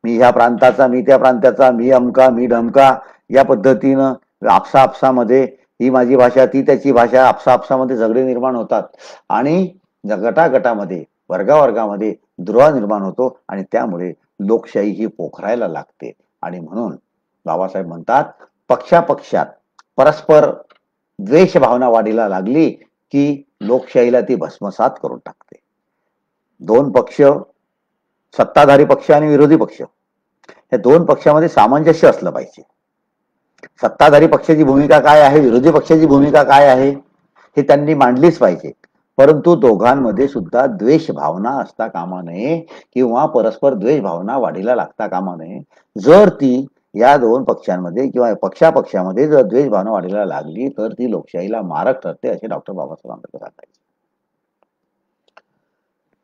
मी ह्या प्रांताचा, मी त्या प्रांताचा, मी अमका, मी ढमका, या पद्धतीनं आपसामध्ये ही माझी भाषा, ती त्याची भाषा, आपसामध्ये झगडे निर्माण होतात आणि गटागटामध्ये, वर्गावर्गामध्ये दुरावा निर्माण होतो आणि त्यामुळे लोकशाही ही पोखरायला लागते. आणि म्हणून बाबासाहेब म्हणतात, पक्षापक्षात परस्पर द्वेष भावना वाढीला लागली की लोकशाहीला ती भस्मसात करून टाकते. 2 पक्ष, सत्ताधारी पक्ष आणि विरोधी पक्ष, या 2 पक्षामध्ये सामंजस्य असलं पाहिजे. सत्ताधारी पक्षाची भूमिका काय आहे, विरोधी पक्षाची भूमिका काय आहे हे त्यांनी मांडलीच पाहिजे. परंतु दोघांमध्ये सुद्धा द्वेष भावना असता कामा नये किंवा परस्पर द्वेष भावना वाढीला लागता कामा नये. जर ती या 2 पक्षांमध्ये किंवा पक्षापक्षामध्ये जर द्वेष भावना वाढीला लागली तर ती लोकशाहीला मारक ठरते, असे डॉक्टर बाबासाहेब आंबेडकर सांगायचे.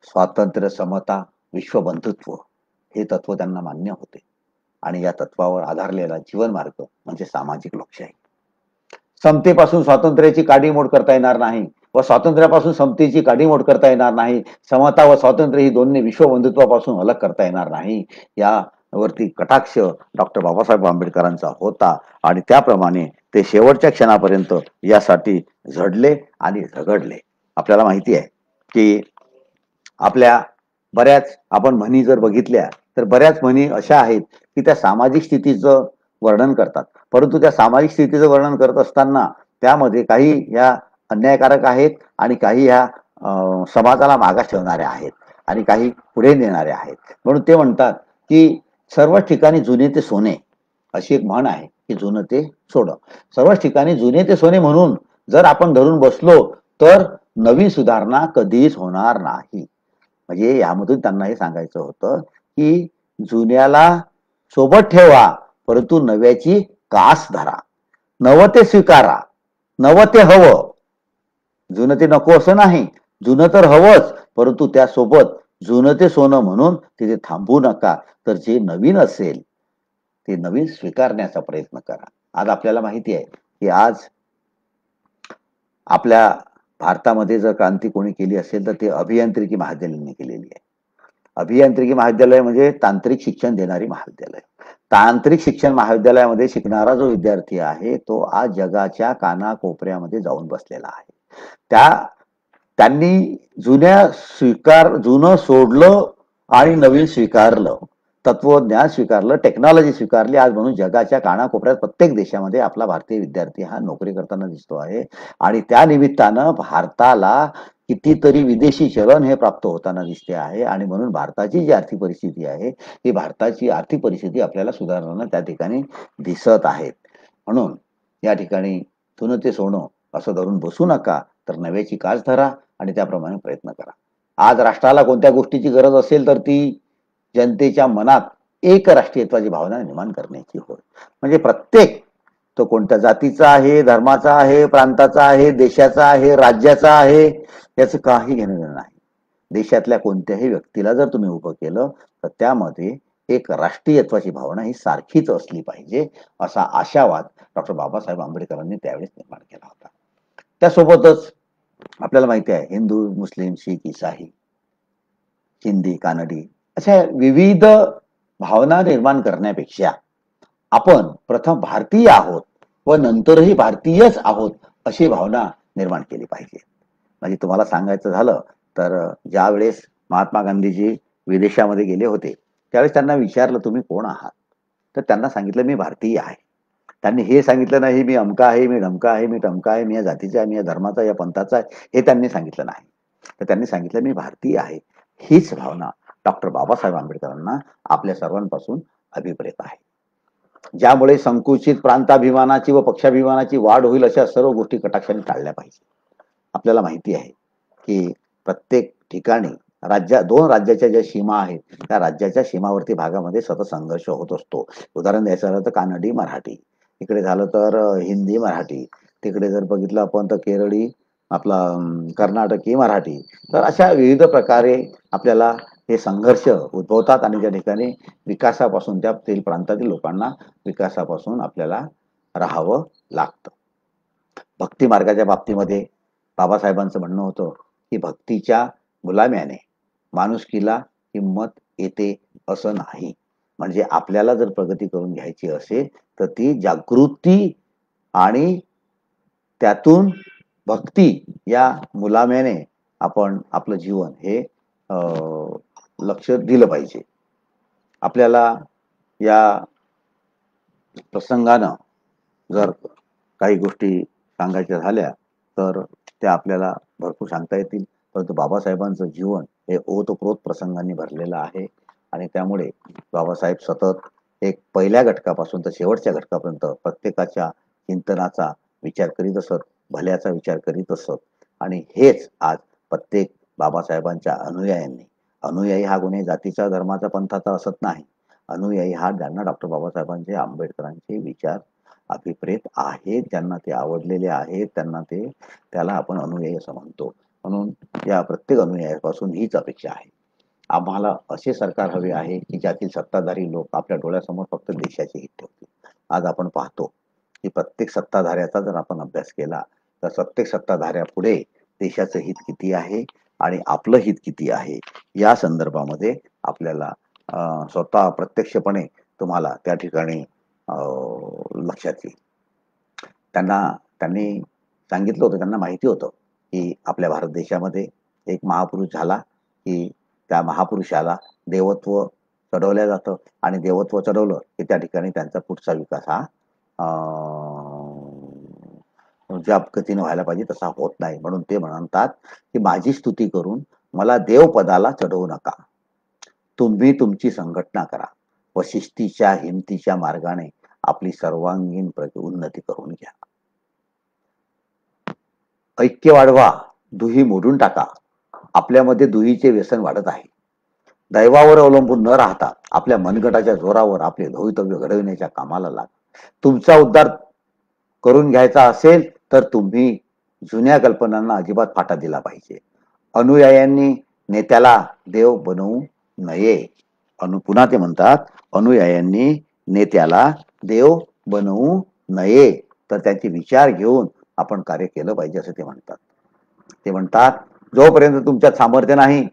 स्वातंत्र्य, समता, विश्वबंधुत्व हे तत्व त्यांना मान्य होते आणि या तत्वावर आधारलेला जीवनमार्ग म्हणजे सामाजिक लोकशाही. समतेपासून स्वातंत्र्याची काडीमोड करता येणार नाही व स्वातंत्र्यापासून समतेची काडीमोड करता येणार नाही. समता व स्वातंत्र्य ही दोन्ही विश्वबंधुत्वापासून अलग करता येणार नाही. यावरती कटाक्ष डॉक्टर बाबासाहेब आंबेडकरांचा होता आणि त्याप्रमाणे ते शेवटच्या क्षणापर्यंत यासाठी झडले आणि झगडले. आपल्याला माहिती आहे की आपल्या बऱ्याच आपण म्हणी जर बघितल्या तर बऱ्याच म्हणी अशा आहेत की त्या सामाजिक स्थितीचं वर्णन करतात. परंतु त्या सामाजिक स्थितीचं वर्णन करत असताना त्यामध्ये काही ह्या अन्यायकारक आहेत आणि काही ह्या समाजाला मागास ठेवणाऱ्या आहेत आणि काही पुढे नेणाऱ्या आहेत. म्हणून ते म्हणतात की सर्वच ठिकाणी जुने ते सोने, अशी एक म्हण आहे की जुनं ते सोनं. सर्वच ठिकाणी जुने ते सोने म्हणून जर आपण धरून बसलो तर नवीन सुधारणा कधीच होणार नाही. म्हणजे यामधून त्यांना हे सांगायचं होतं की जुन्याला सोबत ठेवा परंतु नव्याची कास धरा, नवं ते स्वीकारा, नवं ते हवं, जुनं ते नको असं नाही. जुनं तर हवंच परंतु त्यासोबत जुनं ते सोनं म्हणून तिथे थांबू नका, तर जे नवीन असेल ते नवीन स्वीकारण्याचा प्रयत्न करा. आज आपल्याला माहिती आहे की आज आपल्या भारतामध्ये जर क्रांती कोणी केली असेल तर ते अभियांत्रिकी महाविद्यालयाने केलेली आहे. अभियांत्रिकी महाविद्यालय म्हणजे तांत्रिक शिक्षण देणारी महाविद्यालय. तांत्रिक शिक्षण महाविद्यालयामध्ये शिकणारा जो विद्यार्थी आहे तो आज जगाच्या कानाकोपऱ्यामध्ये जाऊन बसलेला आहे. त्यांनी जुनं सोडलं आणि नवीन स्वीकारलं, तत्वज्ञान स्वीकारलं, टेक्नॉलॉजी स्वीकारली. आज म्हणून जगाच्या कानाकोपऱ्यात प्रत्येक देशामध्ये आपला भारतीय विद्यार्थी हा नोकरी करताना दिसतो आहे आणि त्या निमित्तानं भारताला कितीतरी विदेशी चलन हे प्राप्त होताना दिसते आहे. आणि म्हणून भारताची जी आर्थिक परिस्थिती आहे ती भारताची आर्थिक परिस्थिती आपल्याला सुधारणा त्या ठिकाणी दिसत आहे. म्हणून या ठिकाणी धुणं ते सोनं असं धरून बसू नका, तर नव्याची कास धरा आणि त्याप्रमाणे प्रयत्न करा. आज राष्ट्राला कोणत्या गोष्टीची गरज असेल तर ती जनतेच्या मनात एक राष्ट्रीयत्वाची भावना निर्माण करण्याची होय. म्हणजे प्रत्येक, तो कोणत्या जातीचा आहे, धर्माचा आहे, प्रांताचा आहे, देशाचा आहे, राज्याचा आहे, याचं काही घेणं देणं नाही. देशातल्या कोणत्याही व्यक्तीला जर तुम्ही उभं केलं तर त्यामध्ये एक राष्ट्रीयत्वाची भावना ही सारखीच असली पाहिजे, असा आशावाद डॉक्टर बाबासाहेब आंबेडकरांनी त्यावेळेस निर्माण केला होता. त्यासोबतच आपल्याला माहिती आहे, हिंदू, मुस्लिम, शीख, ईसाई, हिंदी, कानडी अशा विविध भावना निर्माण करण्यापेक्षा आपण प्रथम भारतीय आहोत व नंतरही भारतीयच आहोत अशी भावना निर्माण केली पाहिजे. म्हणजे तुम्हाला सांगायचं झालं तर ज्या वेळेस महात्मा गांधीजी विदेशामध्ये गेले होते त्यावेळेस त्यांना विचारलं, तुम्ही कोण आहात? तर त्यांना सांगितलं, मी भारतीय आहे. त्यांनी हे सांगितलं नाही, मी अमका आहे, मी ढमका आहे, मी टमका आहे, मी या जातीचा आहे, मी या धर्माचा, या पंथाचा आहे, हे त्यांनी सांगितलं नाही. तर त्यांनी सांगितलं, मी भारतीय आहे. हीच भावना डॉक्टर बाबासाहेब आंबेडकरांना आपल्या सर्वांपासून अभिप्रेत आहे. ज्यामुळे संकुचित प्रांताभिमानाची व पक्षाभिमानाची वाढ होईल अशा सर्व गोष्टी कटाक्षाने टाळल्या पाहिजे. आपल्याला माहिती आहे की प्रत्येक ठिकाणी दोन राज्याच्या ज्या सीमा आहेत त्या राज्याच्या सीमावर्ती भागामध्ये सतत संघर्ष होत असतो. उदाहरण द्यायचं झालं तर कानडी मराठी, इकडे झालं तर हिंदी मराठी, तिकडे जर बघितलं आपण तर केरळी आपला कर्नाटकी मराठी. तर अशा विविध प्रकारे आपल्याला हे संघर्ष उद्भवतात आणि त्या ठिकाणी विकासापासून त्या प्रांतातील लोकांना विकासापासून आपल्याला राहावं लागतं. भक्ती मार्गाच्या बाबतीमध्ये बाबासाहेबांचं म्हणणं होतं की भक्तीच्या गुलाम्याने माणुसकीला किंमत येते असं नाही. म्हणजे आपल्याला जर प्रगती करून घ्यायची असेल तर ती जागृती आणि त्यातून भक्ती या मुलाम्याने आपण आपलं जीवन हे लक्ष दिलं पाहिजे. आपल्याला या प्रसंगानं जर काही गोष्टी सांगायच्या झाल्या तर त्या आपल्याला भरपूर सांगता येतील, परंतु बाबासाहेबांचं जीवन हे ओतप्रोत प्रसंगांनी भरलेलं आहे आणि त्यामुळे बाबासाहेब सतत एक पहिल्या घटकापासून तर शेवटच्या घटकापर्यंत प्रत्येकाच्या चिंतनाचा विचार करीत असत, भल्याचा विचार करीत असत. आणि हेच आज प्रत्येक बाबासाहेबांच्या अनुयायी हा कोणी जातीचा, धर्माचा, पंथाचा असत नाही. अनुयायी हा ज्यांना डॉक्टर बाबासाहेबांचे, आंबेडकरांचे विचार अभिप्रेत आहेत, ज्यांना ते आवडलेले आहेत, त्याला आपण अनुयायी असं म्हणतो. म्हणून या प्रत्येक अनुयायापासून हीच अपेक्षा आहे. आम्हाला असे सरकार हवे आहे की ज्यातील सत्ताधारी लोक आपल्या डोळ्यासमोर फक्त देशाचे हित ठेवतील. आज आपण पाहतो की प्रत्येक सत्ताधाऱ्याचा जर आपण अभ्यास केला तर प्रत्येक सत्ताधाऱ्यापुढे देशाचं हित किती आहे आणि आपलं हित किती आहे या संदर्भामध्ये आपल्याला स्वतः प्रत्यक्षपणे तुम्हाला त्या ठिकाणी लक्षात येईल. त्यांनी सांगितलं होतं, त्यांना माहिती होतं की आपल्या भारत देशामध्ये एक महापुरुष झाला की त्या महापुरुषाला देवत्व चढवलं जातं आणि देवत्व चढवलं की त्या ठिकाणी त्यांचा पुढचा विकास हा ज्या गतीने व्हायला पाहिजे तसा होत नाही. म्हणून ते म्हणतात की माझी स्तुती करून मला देवपदाला चढवू नका, तुम्ही तुमची संघटना करा व शिस्तीच्या हिमतीच्या मार्गाने आपली सर्वांगीण उन्नती करून घ्या. ऐक्य वाढवा, दुही मोडून टाका. आपल्यामध्ये दुहीचे व्यसन वाढत आहे. दैवावर अवलंबून न राहता आपल्या मनगटाच्या जोरावर आपले भवितव्य घडविण्याच्या कामाला लाग. तुमचा उद्धार करून घ्यायचा असेल तर तुम्ही जुन्या कल्पनांना अजिबात फाटा दिला पाहिजे. अनुयायांनी नेत्याला देव बनवू नये. पुन्हा ते म्हणतात, अनुयायांनी नेत्याला देव बनवू नये, तर त्यांचे विचार घेऊन आपण कार्य केलं पाहिजे असं ते म्हणतात. ते म्हणतात, जोपर्यंत तुमच्यात सामर्थ्य नाही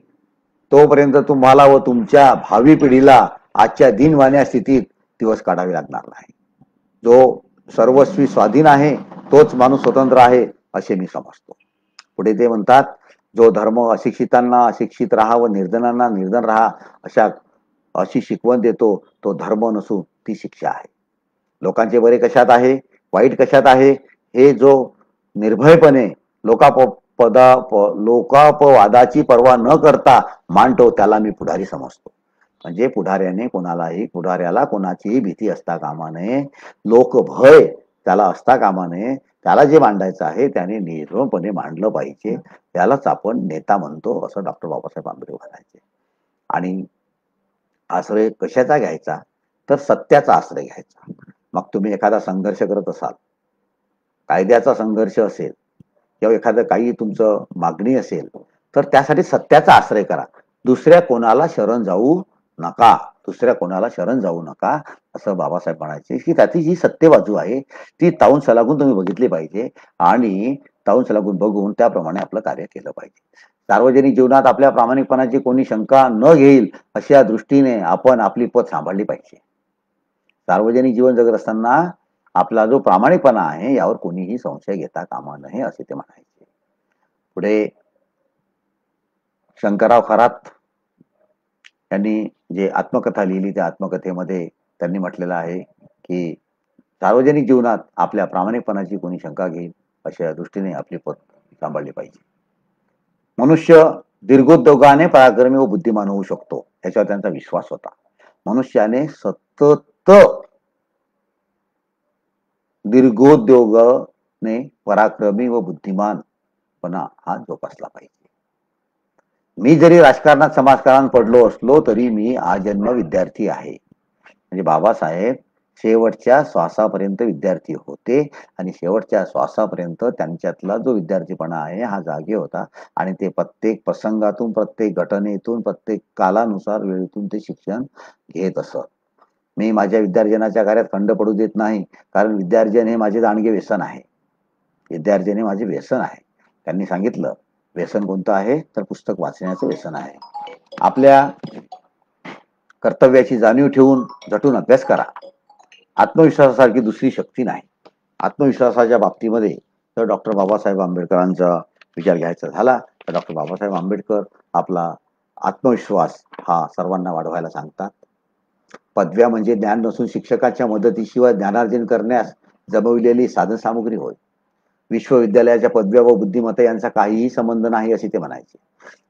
तोपर्यंत तुम्हाला व तुमच्या भावी पिढीला आजच्या दिनवाण्या स्थितीत दिवस काढावे लागणार नाही. जो सर्वस्वी स्वाधीन आहे तोच माणूस स्वतंत्र आहे असे मी समजतो. पुढे ते म्हणतात, जो धर्म अशिक्षितांना अशिक्षित राहा व निर्धनांना निर्धन राहा अशी शिकवण देतो तो धर्म नसून ती शिक्षा आहे. लोकांचे बरे कशात आहे, वाईट कशात आहे हे जो निर्भयपणे लोकापवादाची पर्वा न करता मांडतो त्याला मी पुढारी समजतो. म्हणजे पुढाऱ्याला कोणाचीही भीती असता कामा नये. लोकभय त्याला असता कामा नये. त्याला जे मांडायचं आहे त्याने निर्भयपणे मांडलं पाहिजे. त्यालाच आपण नेता म्हणतो असं डॉक्टर बाबासाहेब आंबेडकर म्हणायचे. आणि आश्रय कशाचा घ्यायचा, तर सत्याचा आश्रय घ्यायचा. मग तुम्ही एखादा संघर्ष करत असाल, कायद्याचा संघर्ष असेल किंवा एखादं काही तुमचं मागणी असेल, तर त्यासाठी सत्याचा आश्रय करा. दुसऱ्या कोणाला शरण जाऊ नका. दुसऱ्या कोणाला शरण जाऊ नका असं बाबासाहेब म्हणायचे, की त्याची जी सत्य बाजू आहे ती ताऊन सलागून तुम्ही बघितली पाहिजे आणि ताऊन सलागून बघून त्याप्रमाणे आपलं कार्य केलं पाहिजे. सार्वजनिक जीवनात आपल्या प्रामाणिकपणाची कोणी शंका न घेईल अशा दृष्टीने आपण आपली पद सांभाळली पाहिजे. सार्वजनिक जीवन जगत असताना आपला जो प्रामाणिकपणा आहे यावर कोणीही संशय घेता कामा नये असे ते म्हणायचे. पुढे शंकरराव खरात यांनी जे आत्मकथा लिहिली त्या आत्मकथेमध्ये त्यांनी म्हटलेलं आहे की सार्वजनिक जीवनात आपल्या प्रामाणिकपणाची कोणी शंका घेईल अशा दृष्टीने आपली पद सांभाळली पाहिजे. मनुष्य दीर्घोद्योगाने पराक्रमी व बुद्धिमान होऊ शकतो याच्यावर त्यांचा विश्वास होता. मनुष्याने सतत दीर्घोद्योगाने पराक्रमी व बुद्धिमानपणा हा जोपासला पाहिजे. मी जरी राजकारणात समाजकारणात पडलो असलो तरी मी आजन्म विद्यार्थी आहे. म्हणजे बाबासाहेब शेवटच्या श्वासापर्यंत विद्यार्थी होते आणि शेवटच्या श्वासापर्यंत त्यांच्यातला जो विद्यार्थीपणा आहे हा जागे होता आणि ते प्रत्येक प्रसंगातून, प्रत्येक घटनेतून, प्रत्येक कालानुसार वेळेतून ते शिक्षण घेत असत. मी माझ्या विद्यार्जनाच्या कार्यात खंड पडू देत नाही, कारण विद्यार्जन हे माझे दांडगे व्यसन आहे. विद्यार्जन हे माझे व्यसन आहे. त्यांनी सांगितलं व्यसन कोणतं आहे, तर पुस्तक वाचण्याचं व्यसन आहे. आपल्या कर्तव्याची जाणीव ठेवून झटून अभ्यास करा. आत्मविश्वासासारखी दुसरी शक्ती नाही. आत्मविश्वासाच्या बाबतीमध्ये तर डॉक्टर बाबासाहेब आंबेडकरांचा विचार घ्यायचा झाला तर डॉक्टर बाबासाहेब आंबेडकर आपला आत्मविश्वास हा सर्वांना वाढवायला सांगतात. पदव्या म्हणजे ज्ञान नसून शिक्षकाच्या मदतीशिवाय ज्ञानार्जन करण्यास जमविलेली साधनसामुग्री होय. विश्वविद्यालयाच्या पदव्या व बुद्धिमत्ता यांचा काहीही संबंध नाही असे ते म्हणायचे.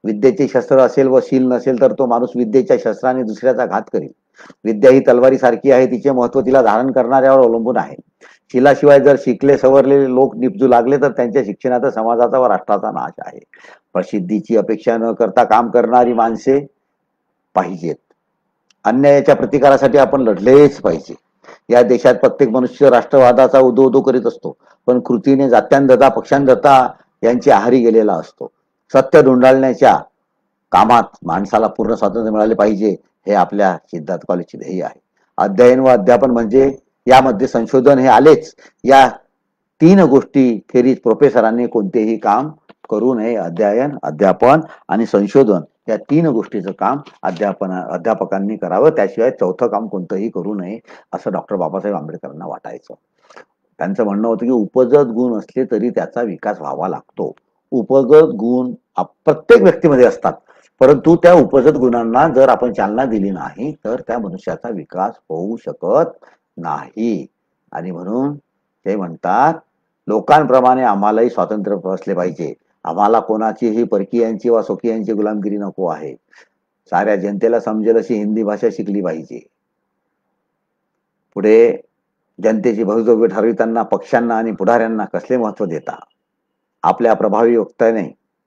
विद्येचे शस्त्र असेल व शील नसेल तर तो माणूस विद्येच्या शस्त्राने दुसऱ्याचा घात करेल. विद्या ही तलवारीसारखी आहे, तिचे महत्व तिला धारण करणाऱ्यावर अवलंबून आहे. शिलाशिवाय जर शिकले सवरलेले लोक निपजू लागले तर त्यांच्या शिक्षणात समाजाचा व राष्ट्राचा नाश आहे. प्रसिद्धीची अपेक्षा न करता काम करणारी माणसे पाहिजेत. अन्यायाच्या प्रतिकारासाठी आपण लढलेच पाहिजे. या देशात प्रत्येक मनुष्य राष्ट्रवादाचा उदो उदो करीत असतो, पण कृतीने जात्यांधता पक्षांधता यांची आहारी गेलेला असतो. सत्य धुंडाळण्याच्या कामात माणसाला पूर्ण स्वातंत्र्य मिळाले पाहिजे हे आपल्या सिद्धार्थ कॉलेजचे ध्येय आहे. अध्ययन व अध्यापन म्हणजे यामध्ये संशोधन हे आलेच. या तीन गोष्टी खेरीज प्रोफेसरांनी कोणतेही काम करू नये. अध्ययन, अध्यापन आणि संशोधन या तीन गोष्टीचं काम अध्यापकांनी करावं. त्याशिवाय चौथं काम कोणतंही करू नये असं डॉक्टर बाबासाहेब आंबेडकरांना वाटायचं. त्यांचं म्हणणं होतं की उपजत गुण असले तरी त्याचा विकास व्हावा लागतो. उपगत गुण प्रत्येक व्यक्तीमध्ये असतात, परंतु त्या उपजत गुणांना जर आपण चालना दिली नाही तर त्या मनुष्याचा विकास होऊ शकत नाही. आणि म्हणून ते म्हणतात लोकांप्रमाणे आम्हालाही स्वातंत्र्य असले पाहिजे. आम्हाला कोणाचीही परकीयांची वा स्वकीयांची गुलामगिरी नको आहे. साऱ्या जनतेला समजेल अशी हिंदी भाषा शिकली पाहिजे. पुढे जनतेची भवितव्य ठरविताना पक्षांना आणि पुढाऱ्यांना कसले महत्व देता. आपल्या प्रभावी वक्त्याने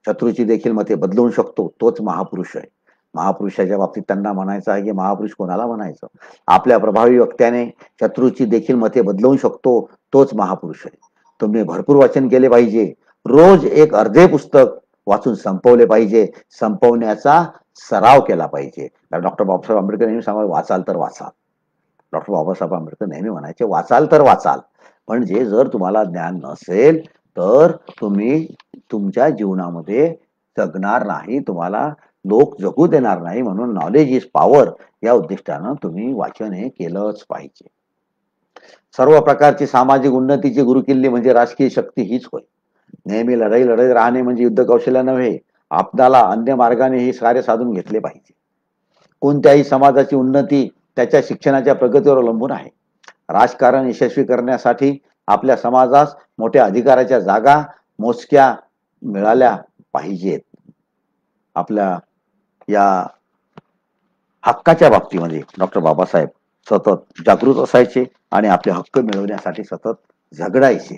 शत्रूची देखील मते बदलवू शकतो, तोच महापुरुष आहे. महापुरुषाच्या बाबतीत त्यांना म्हणायचं आहे की महापुरुष कोणाला म्हणायचं. आपल्या प्रभावी वक्त्याने शत्रूची देखील मते बदलवू शकतो, तोच महापुरुष आहे. तुम्ही भरपूर वाचन केले पाहिजे. रोज एक अर्धे पुस्तक वाचून संपवले पाहिजे. संपवण्याचा सराव केला पाहिजे. कारण डॉक्टर बाबासाहेब आंबेडकर नेहमी सांगा वाचाल तर वाचाल. डॉक्टर बाबासाहेब आंबेडकर नेहमी म्हणायचे वाचाल तर वाचाल. म्हणजे जर तुम्हाला ज्ञान नसेल तर तुम्ही तुमच्या जीवनामध्ये जगणार नाही, तुम्हाला लोक जगू देणार नाही. म्हणून नॉलेज इज पॉवर या उद्दिष्टानं तुम्ही वाचन हे केलंच पाहिजे. सर्व प्रकारची सामाजिक उन्नतीची गुरुकिल्ली म्हणजे राजकीय शक्ती हीच होय. नेहमी लढाई लढत राहणे म्हणजे युद्ध कौशल्य नव्हे. आपल्याला अन्य मार्गाने हे कार्य साधून घेतले पाहिजे. कोणत्याही समाजाची उन्नती त्याच्या शिक्षणाच्या प्रगतीवर अवलंबून आहे. राजकारण यशस्वी करण्यासाठी आपल्या समाजास मोठ्या अधिकाराच्या जागा मोजक्या मिळाल्या पाहिजेत. आपल्या या हक्काच्या बाबतीमध्ये डॉक्टर बाबासाहेब सतत जागृत असायचे आणि आपले हक्क मिळवण्यासाठी सतत झगडायचे.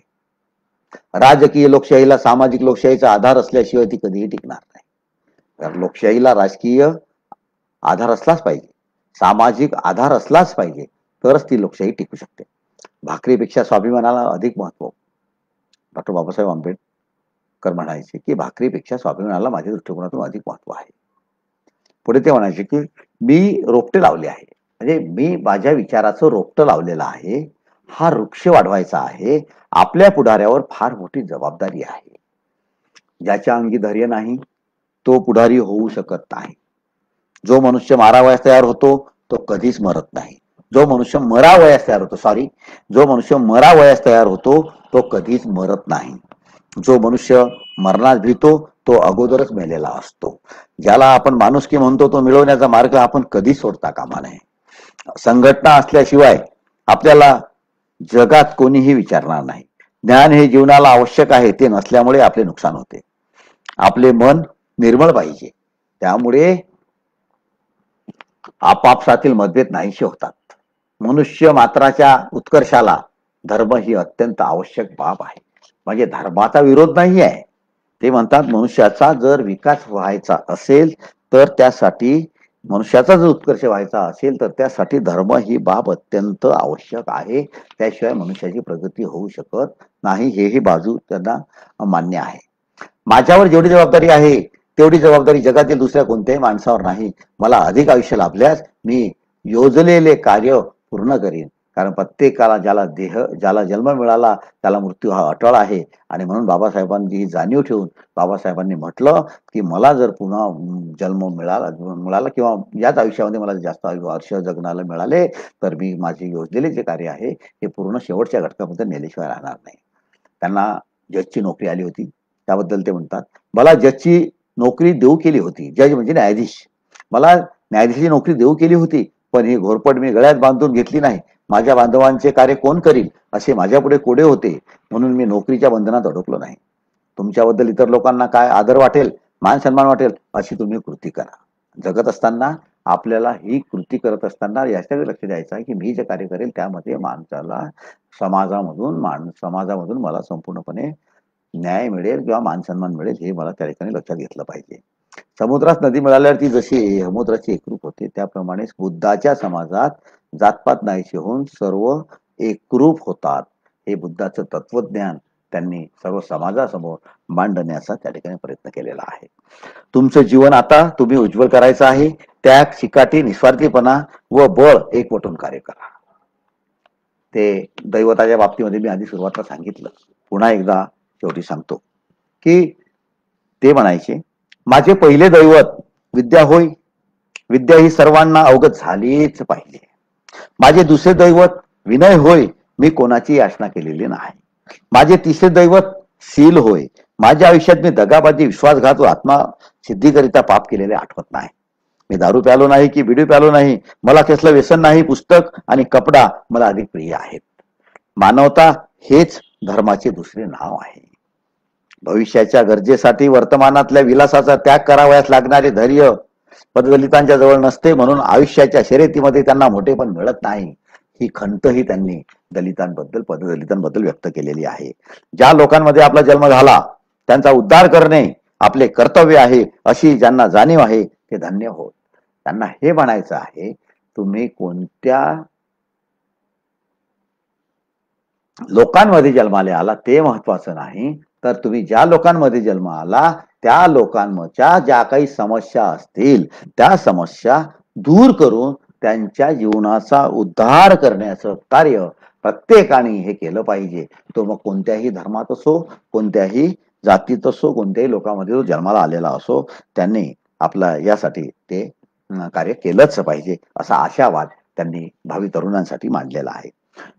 राजकीय लोकशाहीला सामाजिक लोकशाहीचा आधार असल्याशिवाय ती कधीही टिकणार नाही. तर लोकशाहीला राजकीय आधार असलाच पाहिजे, सामाजिक आधार असलाच पाहिजे, तरच ती लोकशाही टिकू शकते. भाकरीपेक्षा स्वाभिमानाला अधिक महत्व डॉक्टर बाबासाहेब आंबेडकर म्हणायचे की भाकरीपेक्षा स्वाभिमानाला माझ्या दृष्टिकोनातून अधिक महत्व आहे. पुढे ते म्हणायचे की मी रोपटे लावले आहे, म्हणजे मी माझ्या विचाराचं रोपटं लावलेलं आहे, हा वृक्ष वाढवायचा आहे. आपल्या पुढाऱ्यावर फार मोठी जबाबदारी आहे. ज्याच्या अंगी धैर्य नाही तो पुढारी होऊ शकत नाही. जो मनुष्य मारावयास तयार होतो तो कधीच मरत नाही. जो मनुष्य मरावयास तयार होतो जो मनुष्य मरावयास तयार होतो तो कधीच मरत नाही. जो मनुष्य मरणास भीतो तो अगोदरच मेलेला असतो. ज्याला आपण माणुसकी म्हणतो तो मिळवण्याचा मार्ग आपण कधीच सोडता कामा नये. संघटना असल्याशिवाय आपल्याला जगात कोणीही विचारणार नाही. ज्ञान हे जीवनाला आवश्यक आहे, ते नसल्यामुळे आपले नुकसान होते. आपले मन निर्मळ पाहिजे, त्यामुळे आपापसातील मतभेद नाहीसे होतात. मनुष्य मात्राच्या उत्कर्षाला धर्म ही अत्यंत आवश्यक बाब आहे. म्हणजे धर्माचा विरोध नाही आहे. ते म्हणतात मनुष्याचा जर विकास व्हायचा असेल तर त्यासाठी मनुष्याचा जर उत्कर्ष व्हायचा असेल तर त्यासाठी धर्म ही बाब अत्यंत आवश्यक आहे. त्याशिवाय मनुष्याची प्रगती होऊ शकत नाही, हेही बाजू त्यांना मान्य आहे. माझ्यावर जेवढी जबाबदारी आहे तेवढी जबाबदारी जगातील दुसऱ्या कोणत्याही माणसावर नाही. मला अधिक आयुष्य लाभल्यास मी योजलेले कार्य पूर्ण करीन. कारण प्रत्येकाला ज्याला जन्म मिळाला त्याला मृत्यू हा अटळ आहे. आणि म्हणून बाबासाहेबांनी ही जाणीव ठेवून बाबासाहेबांनी म्हटलं की मला जर पुन्हा जन्म मिळाला किंवा याच आयुष्यामध्ये मला जास्त वर्ष जगण्याला मिळाले तर मी माझे योजलेले जे कार्य आहे हे पूर्ण शेवटच्या घटकापर्यंत नेल्याशिवाय राहणार नाही. त्यांना जजची नोकरी आली होती, त्याबद्दल ते म्हणतात मला जजची नोकरी देऊ केली होती. जज म्हणजे न्यायाधीश. मला न्यायाधीशाची नोकरी देऊ केली होती, पण ही घोरपड मी गळ्यात बांधून घेतली नाही. माझ्या बांधवांचे कार्य कोण करील असे माझ्यापुढे कोडे होते, म्हणून मी नोकरीच्या बंधनात अडकलो नाही. तुमच्याबद्दल इतर लोकांना काय आदर वाटेल, मान सन्मान वाटेल अशी तुम्ही कृती करा. जगत असताना आपल्याला ही कृती करत असताना याच्याकडे लक्ष द्यायचं आहे की मी जे कार्य करेल त्यामध्ये माणसाला समाजामधून मला संपूर्णपणे न्याय मिळेल किंवा मान सन्मान मिळेल हे मला त्या ठिकाणी लक्षात घेतलं पाहिजे. समुद्रात नदी मिळाल्यावर ती जशी समुद्राची एकरूप होते त्याप्रमाणे बुद्धाच्या समाजात जातपात नाहीसे होऊन सर्व एकरूप होतात. हे बुद्धाचं तत्वज्ञान त्यांनी सर्व समाजासमोर मांडण्याचा त्या ठिकाणी प्रयत्न केलेला आहे. तुमचं जीवन आता तुम्ही उज्ज्वल करायचं आहे. त्याग, चिकाटी, निस्वार्थीपणा व बळ एकवटून कार्य करा. ते दैवताच्या बाबतीमध्ये मी आधी सुरुवातीला सांगितलं, पुन्हा एकदा शेवटी सांगतो की ते म्हणायचे माझे पहिले दैवत विद्या होय. विद्या ही सर्वांना अवगत झालीच पाहिजे. माझे दुसरे दैवत विनय होय. मी कोणाची याचना केलेली नाही. माझे तिसरे दैवत शील होय. माझ्या आयुष्यात मी दगाबाजी, विश्वासघात व आत्मा सिद्धीकरिता पाप केलेले आठवत नाही. मी दारू प्यालो नाही की बिडी प्यालो नाही. मला कसलं व्यसन नाही. पुस्तक आणि कपडा मला अधिक प्रिय आहेत. मानवता हेच धर्माचे दुसरे नाव आहे. भविष्याच्या गरजेसाठी वर्तमानातल्या विलासाचा त्याग करावयास लागणारे धैर्य पददलितांच्या जवळ नसते, म्हणून आयुष्याच्या शर्यतीमध्ये त्यांना मोठेपण मिळत नाही. ही खंत ही त्यांनी पददलितांबद्दल व्यक्त केलेली आहे. ज्या लोकांमध्ये आपला जन्म झाला त्यांचा उद्धार करणे आपले कर्तव्य आहे अशी ज्यांना जाणीव आहे ते धन्य होत. त्यांना हे म्हणायचं आहे तुम्ही कोणत्या लोकांमध्ये जन्माले आला ते महत्वाचं नाही, तर तुम्ही ज्या लोकांमध्ये जन्म आला त्या लोकांच्या ज्या काही समस्या असतील त्या समस्या दूर करून त्यांच्या जीवनाचा उद्धार करण्याचं कार्य प्रत्येकाने हे केलं पाहिजे. तो मग कोणत्याही धर्मात असो, कोणत्याही जातीत असो, कोणत्याही लोकांमध्ये जो जन्माला आलेला असो, त्यांनी आपला यासाठी ते कार्य केलंच पाहिजे असा आशावाद त्यांनी भावी तरुणांसाठी मांडलेला आहे.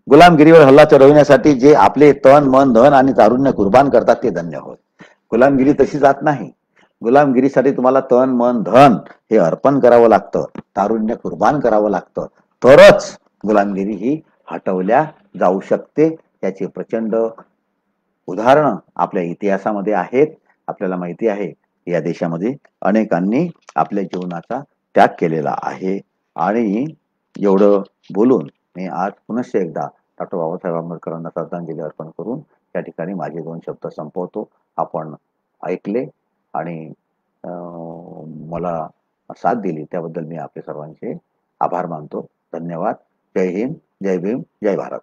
गुलामगिरीवर हल्ला चढवण्यासाठी जे आपले तन, मन, धन आणि तारुण्य कुर्बान करतात ते धन्य होय. गुलामगिरी तशी जात नाही. गुलामगिरीसाठी तुम्हाला तन, मन, धन हे अर्पण करावं लागतं, तारुण्य कुर्बान करावं लागतं, तरच गुलामगिरी ही हटवल्या जाऊ शकते. याची प्रचंड उदाहरणं आपल्या इतिहासामध्ये आहेत. आपल्याला माहिती आहे या देशामध्ये अनेकांनी आपल्या जीवनाचा त्याग केलेला आहे. आणि एवढं बोलून मी आज पुनश्च एकदा डॉक्टर बाबासाहेब आंबेडकरांना श्रद्धांजली अर्पण करून या ठिकाणी माझे 2 शब्द संपवतो. आपण ऐकले आणि मला साथ दिली त्याबद्दल मी आपले सर्वांचे आभार मानतो. धन्यवाद. जय हिंद, जय भीम, जय भारत.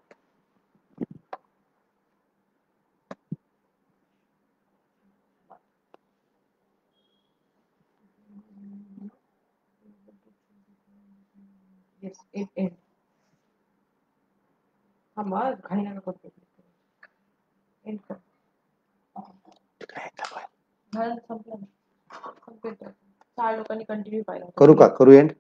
Yes, end. थांबा घाई नका करतो. End कर. झालं संपलं. संपेल तर. 4 लोकांनी कंटिन्यू पाहिलं. करू का? करू एंड?